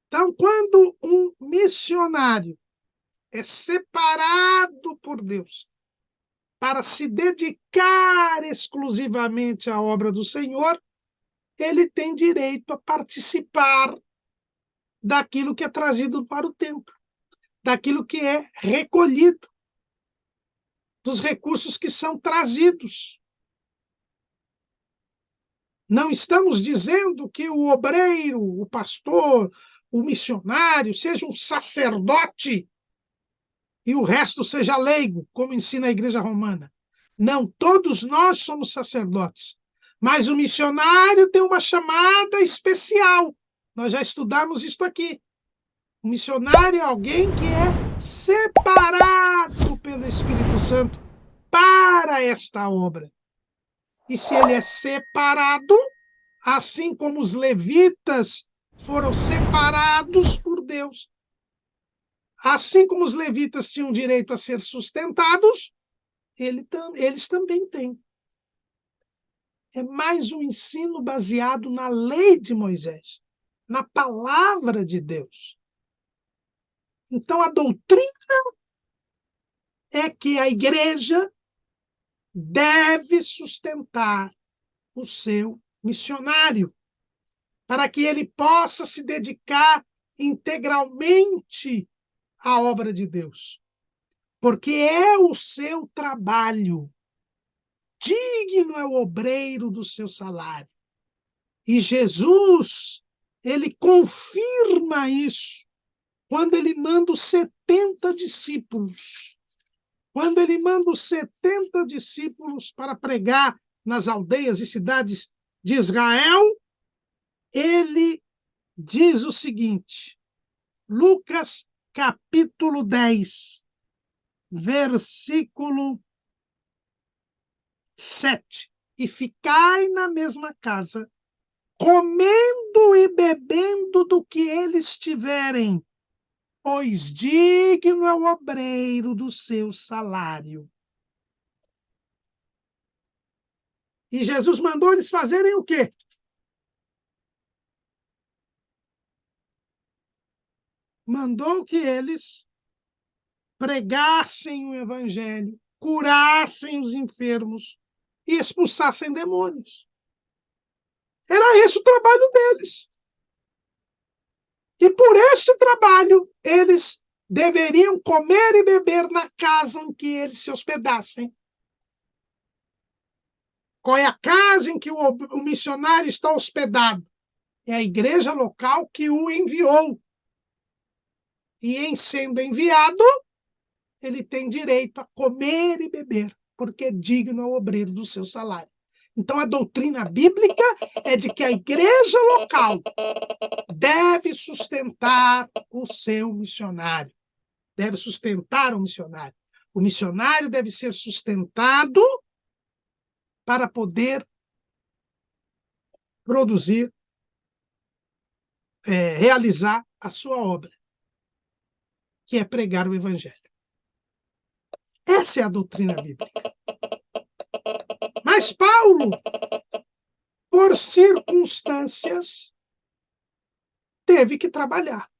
[SPEAKER 1] Então, quando um missionário é separado por Deus para se dedicar exclusivamente à obra do Senhor, ele tem direito a participar daquilo que é trazido para o templo, daquilo que é recolhido, dos recursos que são trazidos. Não estamos dizendo que o obreiro, o pastor, o missionário seja um sacerdote e o resto seja leigo, como ensina a Igreja Romana. Não, todos nós somos sacerdotes. Mas o missionário tem uma chamada especial. Nós já estudamos isso aqui. O missionário é alguém que é separado pelo Espírito Santo para esta obra. E se ele é separado, assim como os levitas foram separados por Deus, assim como os levitas tinham direito a ser sustentados, eles também têm. É mais um ensino baseado na lei de Moisés, na palavra de Deus. Então, a doutrina é que a igreja deve sustentar o seu missionário, para que ele possa se dedicar integralmente à obra de Deus. Porque é o seu trabalho. Digno é o obreiro do seu salário. E Jesus, ele confirma isso quando ele manda os 70 discípulos. Quando ele manda os 70 discípulos para pregar nas aldeias e cidades de Israel, ele diz o seguinte, Lucas capítulo 10, versículo 7. E ficai na mesma casa, comendo e bebendo do que eles tiverem, pois digno é o obreiro do seu salário. E Jesus mandou eles fazerem o quê? Mandou que eles pregassem o evangelho, curassem os enfermos e expulsassem demônios. Era esse o trabalho deles. E por este trabalho, eles deveriam comer e beber na casa em que eles se hospedassem. Qual é a casa em que o missionário está hospedado? É a igreja local que o enviou. E em sendo enviado, ele tem direito a comer e beber, porque é digno ao obreiro do seu salário. Então, a doutrina bíblica é de que a igreja local deve sustentar o seu missionário. Deve sustentar o missionário. O missionário deve ser sustentado para poder produzir, realizar a sua obra, que é pregar o evangelho. Essa é a doutrina bíblica. Mas Paulo, por circunstâncias, teve que trabalhar.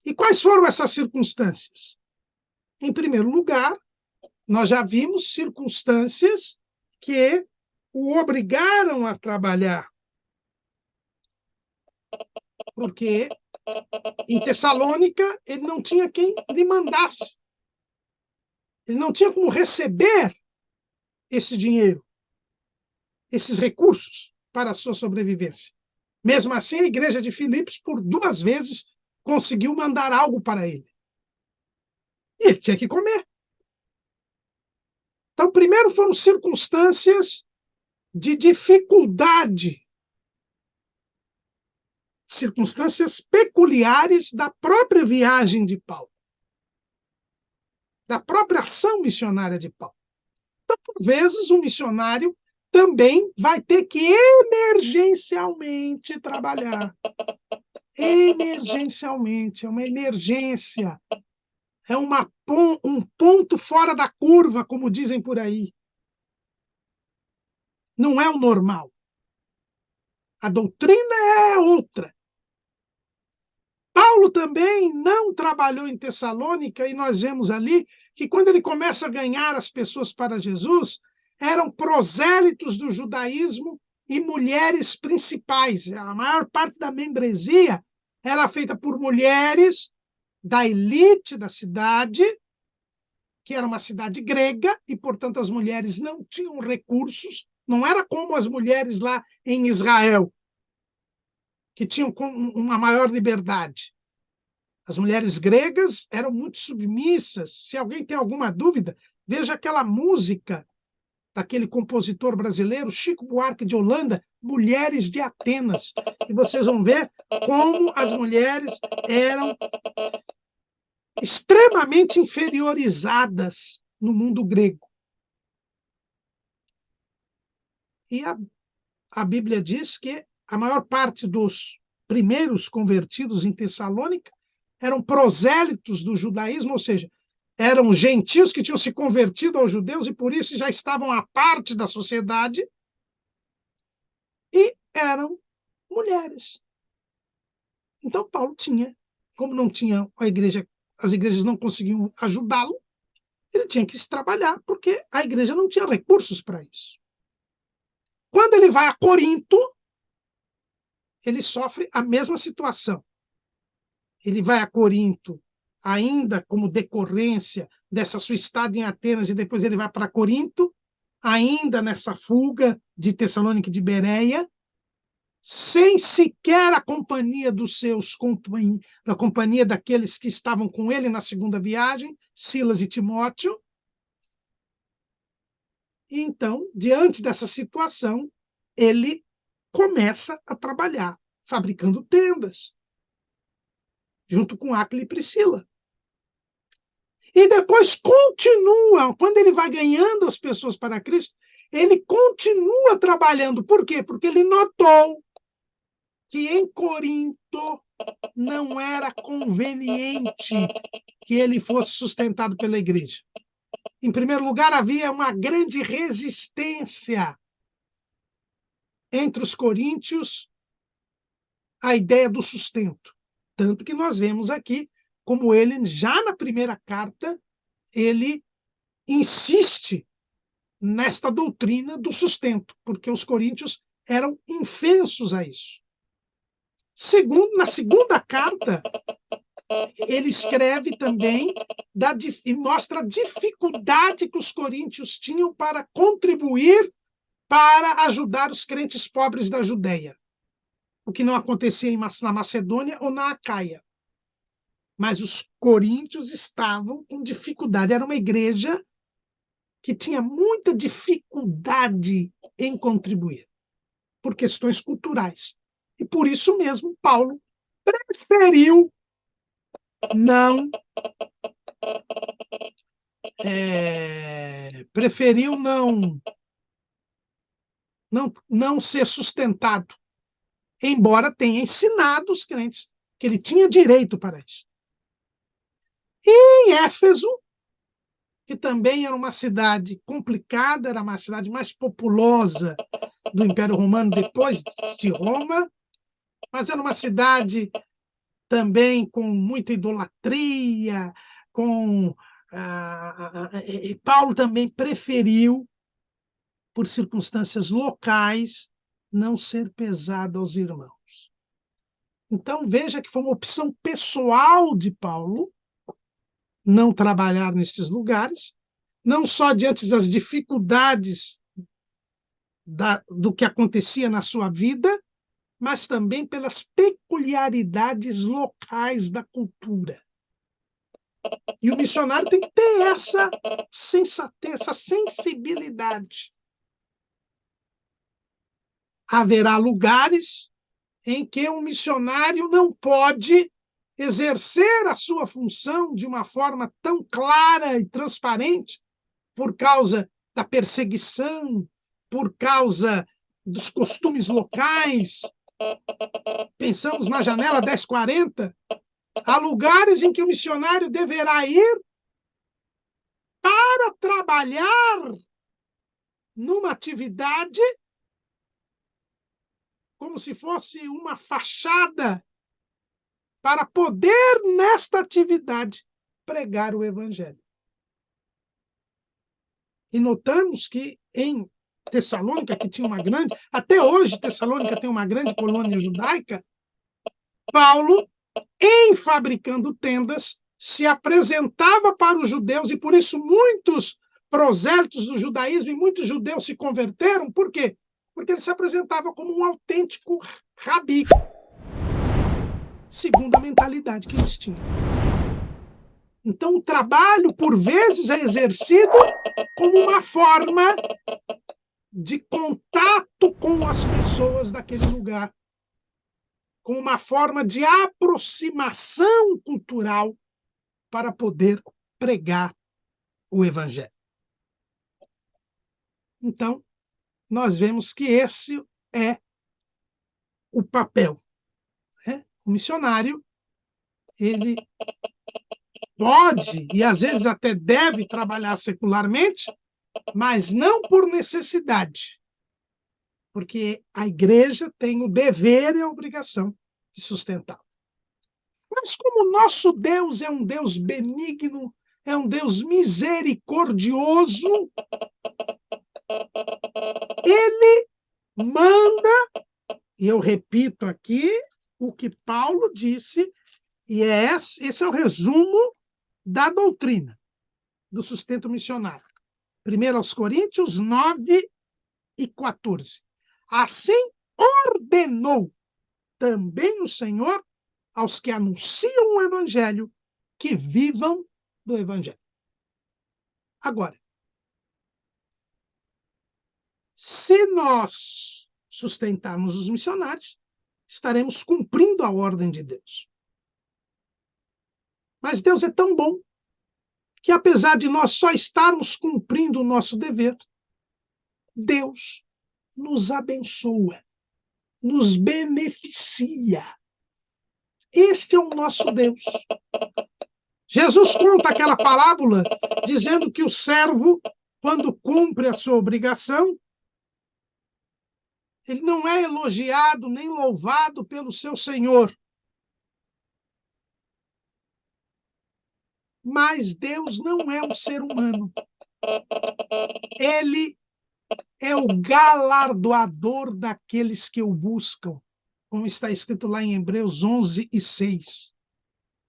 [SPEAKER 1] E quais foram essas circunstâncias? Em primeiro lugar, nós já vimos circunstâncias que o obrigaram a trabalhar. Porque em Tessalônica ele não tinha quem lhe mandasse. Ele não tinha como receber esse dinheiro, esses recursos para a sua sobrevivência. Mesmo assim, a igreja de Filipos, por 2 vezes, conseguiu mandar algo para ele. E ele tinha que comer. Então, primeiro foram circunstâncias de dificuldade, circunstâncias peculiares da própria viagem de Paulo, da própria ação missionária de Paulo. Então, por vezes, um missionário também vai ter que emergencialmente trabalhar. Emergencialmente, é uma emergência. É um ponto fora da curva, como dizem por aí. Não é o normal. A doutrina é outra. Paulo também não trabalhou em Tessalônica, e nós vemos ali que quando ele começa a ganhar as pessoas para Jesus, eram prosélitos do judaísmo e mulheres principais. A maior parte da membresia era feita por mulheres da elite da cidade, que era uma cidade grega, e, portanto, as mulheres não tinham recursos, não era como as mulheres lá em Israel, que tinham uma maior liberdade. As mulheres gregas eram muito submissas. Se alguém tem alguma dúvida, Veja aquela música daquele compositor brasileiro, Chico Buarque de Holanda, Mulheres de Atenas. E vocês vão ver como as mulheres eram extremamente inferiorizadas no mundo grego. E a Bíblia diz que a maior parte dos primeiros convertidos em Tessalônica eram prosélitos do judaísmo, ou seja, eram gentios que tinham se convertido aos judeus e por isso já estavam à parte da sociedade, e eram mulheres. Então Paulo tinha, como não tinha a igreja, as igrejas não conseguiam ajudá-lo, ele tinha que se trabalhar, porque a igreja não tinha recursos para isso. Quando ele vai a Corinto, ele sofre a mesma situação. Ele vai a Corinto ainda como decorrência dessa sua estada em Atenas, e depois ele vai para Corinto, ainda nessa fuga de Tessalônica e de Bereia, sem sequer a companhia da companhia daqueles que estavam com ele na segunda viagem, Silas e Timóteo. E então, diante dessa situação, ele começa a trabalhar, fabricando tendas, junto com Áquila e Priscila. E depois continua, quando ele vai ganhando as pessoas para Cristo, ele continua trabalhando. Por quê? Porque ele notou que em Corinto não era conveniente que ele fosse sustentado pela igreja. Em primeiro lugar, havia uma grande resistência entre os coríntios à ideia do sustento. Tanto que nós vemos aqui como ele, já na primeira carta, ele insiste nesta doutrina do sustento, porque os coríntios eram infensos a isso. Na segunda carta, ele escreve também e mostra a dificuldade que os coríntios tinham para contribuir para ajudar os crentes pobres da Judéia, o que não acontecia na Macedônia ou na Acaia. Mas os coríntios estavam com dificuldade. Era uma igreja que tinha muita dificuldade em contribuir, por questões culturais. E por isso mesmo, Paulo preferiu não ser sustentado, embora tenha ensinado os crentes que ele tinha direito para isso. E em Éfeso, que também era uma cidade complicada, era uma cidade mais populosa do Império Romano depois de Roma, mas era uma cidade também com muita idolatria, e Paulo também preferiu, por circunstâncias locais, não ser pesado aos irmãos. Então, veja que foi uma opção pessoal de Paulo não trabalhar nesses lugares, não só diante das dificuldades do que acontecia na sua vida, mas também pelas peculiaridades locais da cultura. E o missionário tem que ter essa sensatez, essa sensibilidade. Haverá lugares em que um missionário não pode exercer a sua função de uma forma tão clara e transparente por causa da perseguição, por causa dos costumes locais. Pensamos na janela 1040. Há lugares em que o missionário deverá ir para trabalhar numa atividade como se fosse uma fachada para poder, nesta atividade, pregar o evangelho. E notamos que em Tessalônica, que tinha uma grande... Até hoje, Tessalônica tem uma grande colônia judaica. Paulo, em fabricando tendas, se apresentava para os judeus, e por isso muitos prosélitos do judaísmo e muitos judeus se converteram. Por quê? Porque ele se apresentava como um autêntico rabi, segundo a mentalidade que eles tinham. Então, o trabalho, por vezes, é exercido como uma forma de contato com as pessoas daquele lugar, como uma forma de aproximação cultural para poder pregar o Evangelho. Então, nós vemos que esse é o papel, né? O missionário, ele pode e às vezes até deve trabalhar secularmente, mas não por necessidade, porque a igreja tem o dever e a obrigação de sustentá-lo. Mas como o nosso Deus é um Deus benigno, é um Deus misericordioso, ele manda, e eu repito aqui o que Paulo disse, e esse é o resumo da doutrina do sustento missionário. 1 aos Coríntios 9:14. Assim ordenou também o Senhor aos que anunciam o Evangelho que vivam do Evangelho. Agora, se nós sustentarmos os missionários, estaremos cumprindo a ordem de Deus. Mas Deus é tão bom que, apesar de nós só estarmos cumprindo o nosso dever, Deus nos abençoa, nos beneficia. Este é o nosso Deus. Jesus conta aquela parábola dizendo que o servo, quando cumpre a sua obrigação, ele não é elogiado nem louvado pelo seu senhor. Mas Deus não é um ser humano. Ele é o galardoador daqueles que o buscam, como está escrito lá em Hebreus 11:6.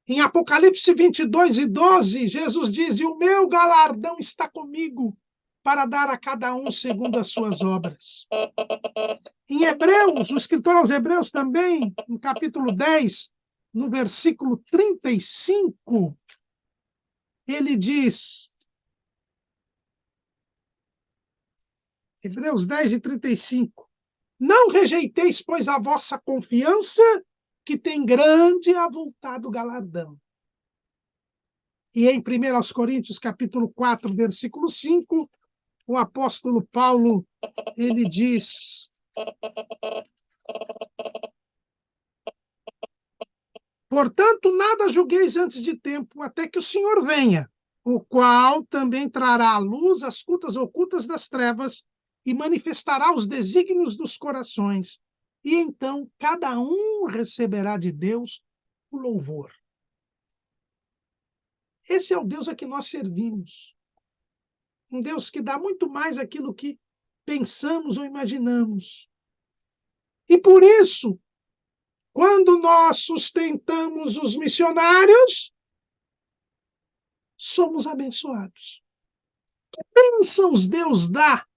[SPEAKER 1] Em Apocalipse 22:12, Jesus diz: e o meu galardão está comigo, para dar a cada um segundo as suas obras. Em Hebreus, o escritor aos Hebreus também, no capítulo 10, no versículo 35, ele diz, Hebreus 10:35, não rejeiteis, pois, a vossa confiança, que tem grande e avultado galardão. E em 1 Coríntios, capítulo 4, versículo 5, o apóstolo Paulo, ele diz: portanto, nada julgueis antes de tempo, até que o Senhor venha, o qual também trará à luz as cultas ocultas das trevas e manifestará os desígnios dos corações. E então cada um receberá de Deus o louvor. Esse é o Deus a que nós servimos. Um Deus que dá muito mais aquilo que pensamos ou imaginamos. E por isso, quando nós sustentamos os missionários, somos abençoados. Que bênçãos Deus dá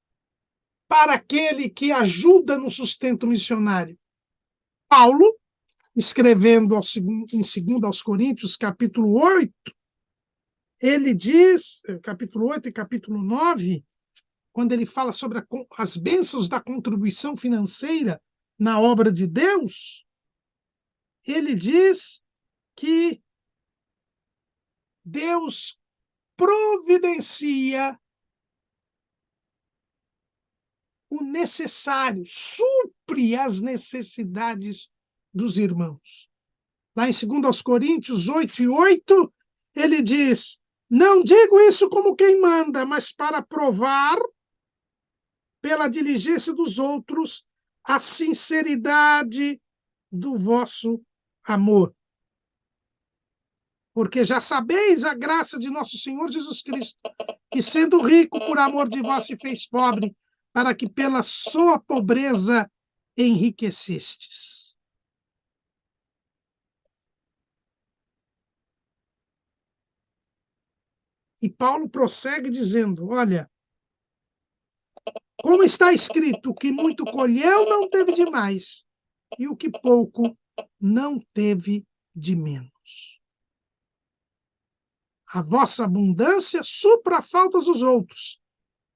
[SPEAKER 1] para aquele que ajuda no sustento missionário. Paulo, escrevendo em 2 aos Coríntios, capítulo 8, ele diz, capítulo 8 e capítulo 9, quando ele fala sobre as bênçãos da contribuição financeira na obra de Deus, ele diz que Deus providencia o necessário, supre as necessidades dos irmãos. Lá em 2 Coríntios 8:8, ele diz: não digo isso como quem manda, mas para provar, pela diligência dos outros, a sinceridade do vosso amor. Porque já sabeis a graça de nosso Senhor Jesus Cristo, que sendo rico por amor de vós se fez pobre, para que pela sua pobreza enriquecestes. E Paulo prossegue dizendo, olha, como está escrito, o que muito colheu não teve de mais, e o que pouco não teve de menos. a vossa abundância supra a falta dos outros,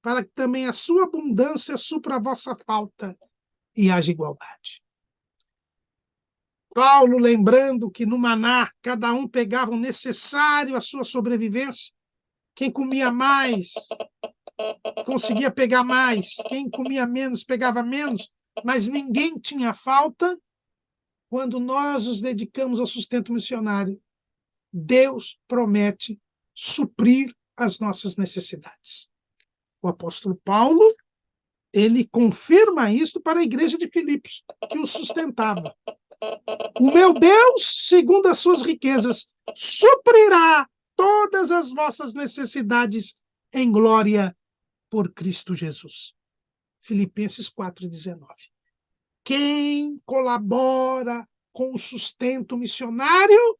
[SPEAKER 1] para que também a sua abundância supra a vossa falta e haja igualdade. Paulo lembrando que no maná cada um pegava o necessário à sua sobrevivência. Quem comia mais conseguia pegar mais, quem comia menos pegava menos, mas ninguém tinha falta. Quando nós nos dedicamos ao sustento missionário, Deus promete suprir as nossas necessidades. O apóstolo Paulo, ele confirma isso para a igreja de Filipos, que o sustentava. O meu Deus, segundo as suas riquezas, suprirá todas as vossas necessidades em glória por Cristo Jesus. Filipenses 4,19. Quem colabora com o sustento missionário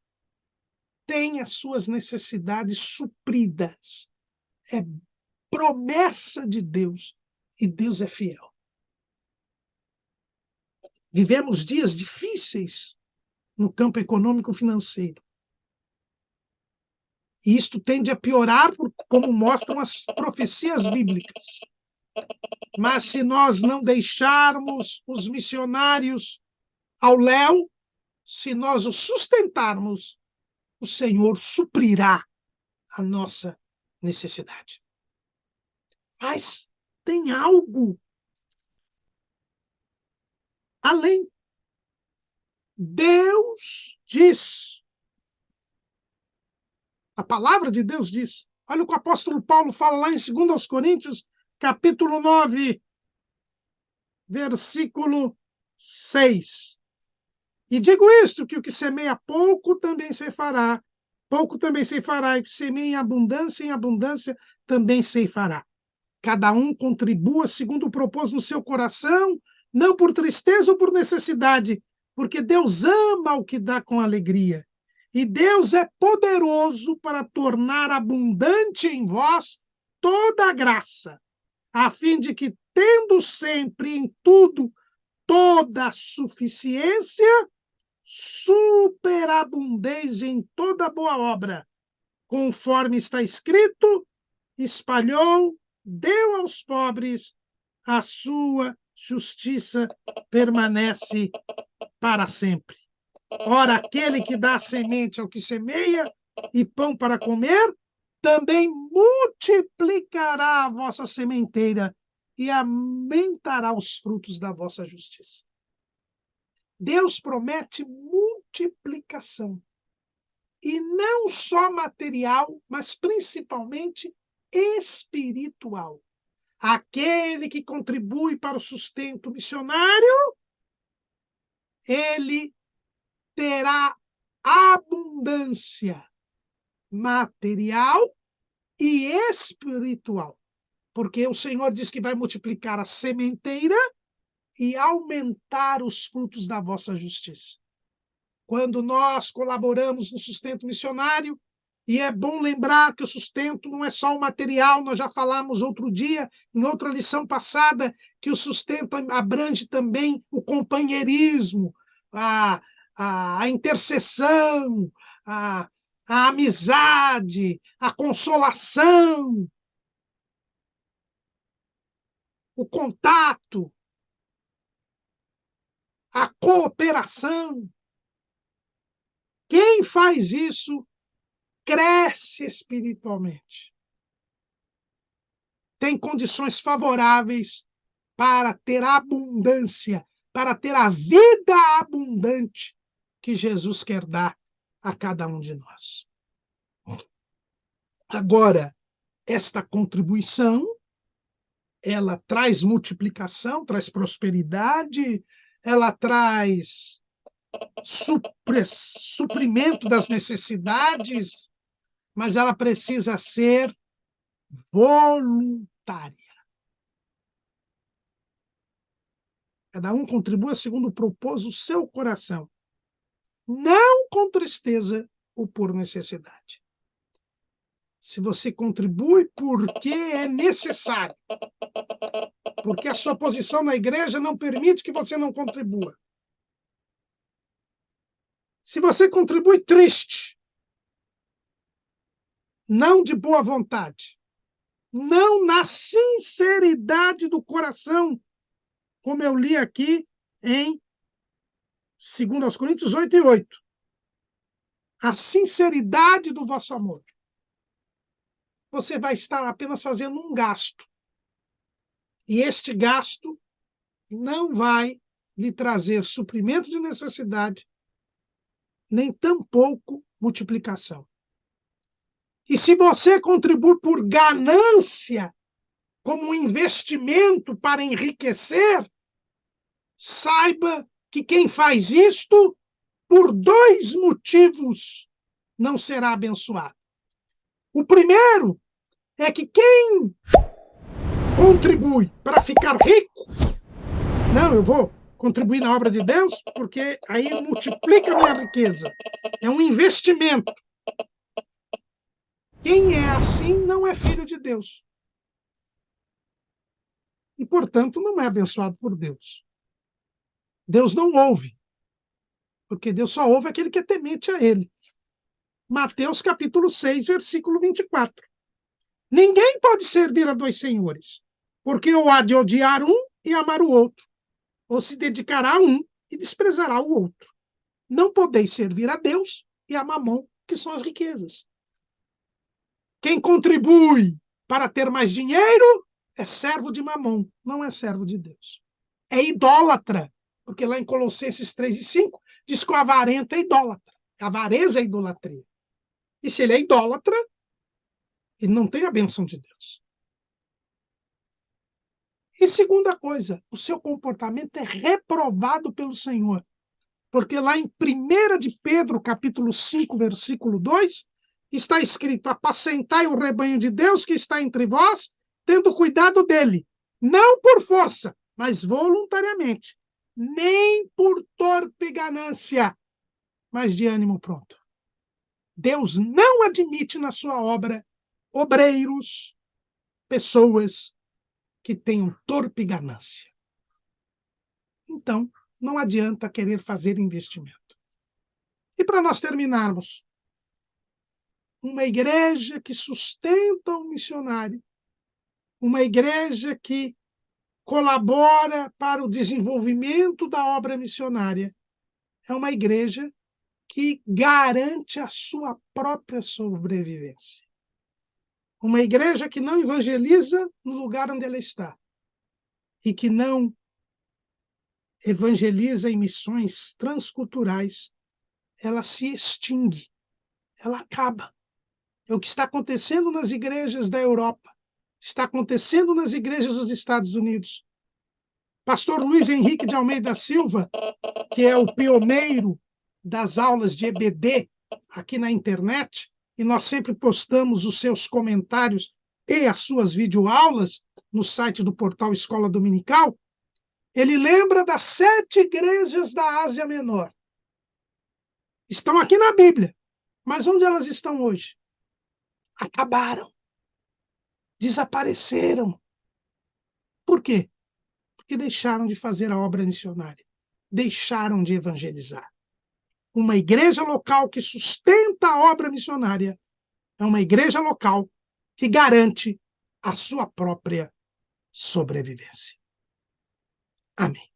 [SPEAKER 1] tem as suas necessidades supridas. É promessa de Deus e Deus é fiel. Vivemos dias difíceis no campo econômico-financeiro. E isto tende a piorar, como mostram as profecias bíblicas. Mas se nós não deixarmos os missionários ao léu, se nós os sustentarmos, o Senhor suprirá a nossa necessidade. Mas tem algo além. Deus diz, a palavra de Deus diz. Olha o que o apóstolo Paulo fala lá em 2 Coríntios, capítulo 9, versículo 6. E digo isto, que o que semeia pouco também ceifará, pouco também ceifará, e o que semeia em abundância também ceifará. Cada um contribua segundo o propôs no seu coração, não por tristeza ou por necessidade, porque Deus ama o que dá com alegria. E Deus é poderoso para tornar abundante em vós toda a graça, a fim de que, tendo sempre em tudo toda a suficiência, superabundeis em toda boa obra, conforme está escrito, espalhou, deu aos pobres, a sua justiça permanece para sempre. Ora, aquele que dá semente ao que semeia e pão para comer, também multiplicará a vossa sementeira e aumentará os frutos da vossa justiça. Deus promete multiplicação. E não só material, mas principalmente espiritual. Aquele que contribui para o sustento missionário, ele terá abundância material e espiritual. Porque o Senhor diz que vai multiplicar a sementeira e aumentar os frutos da vossa justiça. Quando nós colaboramos no sustento missionário, e é bom lembrar que o sustento não é só o material, nós já falamos outro dia, em outra lição passada, que o sustento abrange também o companheirismo, a intercessão, a amizade, a consolação, o contato, a cooperação. Quem faz isso cresce espiritualmente. Tem condições favoráveis para ter abundância, para ter a vida abundante que Jesus quer dar a cada um de nós. Agora, esta contribuição, ela traz multiplicação, traz prosperidade, ela traz suprimento das necessidades, mas ela precisa ser voluntária. Cada um contribua segundo propôs o seu coração, não com tristeza ou por necessidade. Se você contribui porque é necessário, porque a sua posição na igreja não permite que você não contribua. Se você contribui triste, não de boa vontade, não na sinceridade do coração, como eu li aqui em 2 Coríntios 8:8. A sinceridade do vosso amor. Você vai estar apenas fazendo um gasto. E este gasto não vai lhe trazer suprimento de necessidade, nem tampouco multiplicação. E se você contribui por ganância, como um investimento para enriquecer, saiba que quem faz isto, por 2 motivos, não será abençoado. O primeiro é que quem contribui para ficar rico, não, eu vou contribuir na obra de Deus, porque aí multiplica a minha riqueza. É um investimento. Quem é assim não é filho de Deus. E, portanto, não é abençoado por Deus. Deus não ouve, porque Deus só ouve aquele que é temente a ele. Mateus capítulo 6, versículo 24. Ninguém pode servir a 2 senhores, porque ou há de odiar um e amar o outro, ou se dedicará a um e desprezará o outro. Não podeis servir a Deus e a Mamon, que são as riquezas. Quem contribui para ter mais dinheiro é servo de Mamon, não é servo de Deus. É idólatra, porque lá em Colossenses 3:5 diz que o avarento é idólatra. A avareza é idolatria. E se ele é idólatra, ele não tem a bênção de Deus. E segunda coisa, o seu comportamento é reprovado pelo Senhor. Porque lá em 1 de Pedro, capítulo 5, versículo 2, está escrito: apacentai o rebanho de Deus que está entre vós, tendo cuidado dele, não por força, mas voluntariamente, nem por torpe ganância, mas de ânimo pronto. Deus não admite na sua obra obreiros, pessoas que tenham torpe ganância. Então, não adianta querer fazer investimento. E para nós terminarmos, uma igreja que sustenta um missionário, uma igreja que colabora para o desenvolvimento da obra missionária, é uma igreja que garante a sua própria sobrevivência. Uma igreja que não evangeliza no lugar onde ela está e que não evangeliza em missões transculturais, ela se extingue, ela acaba. É o que está acontecendo nas igrejas da Europa, está acontecendo nas igrejas dos Estados Unidos. Pastor Luiz Henrique de Almeida Silva, que é o pioneiro das aulas de EBD aqui na internet, e nós sempre postamos os seus comentários e as suas videoaulas no site do portal Escola Dominical, ele lembra das 7 igrejas da Ásia Menor. Estão aqui na Bíblia, mas onde elas estão hoje? Acabaram. Desapareceram. Por quê? Porque deixaram de fazer a obra missionária. Deixaram de evangelizar. Uma igreja local que sustenta a obra missionária é uma igreja local que garante a sua própria sobrevivência. Amém.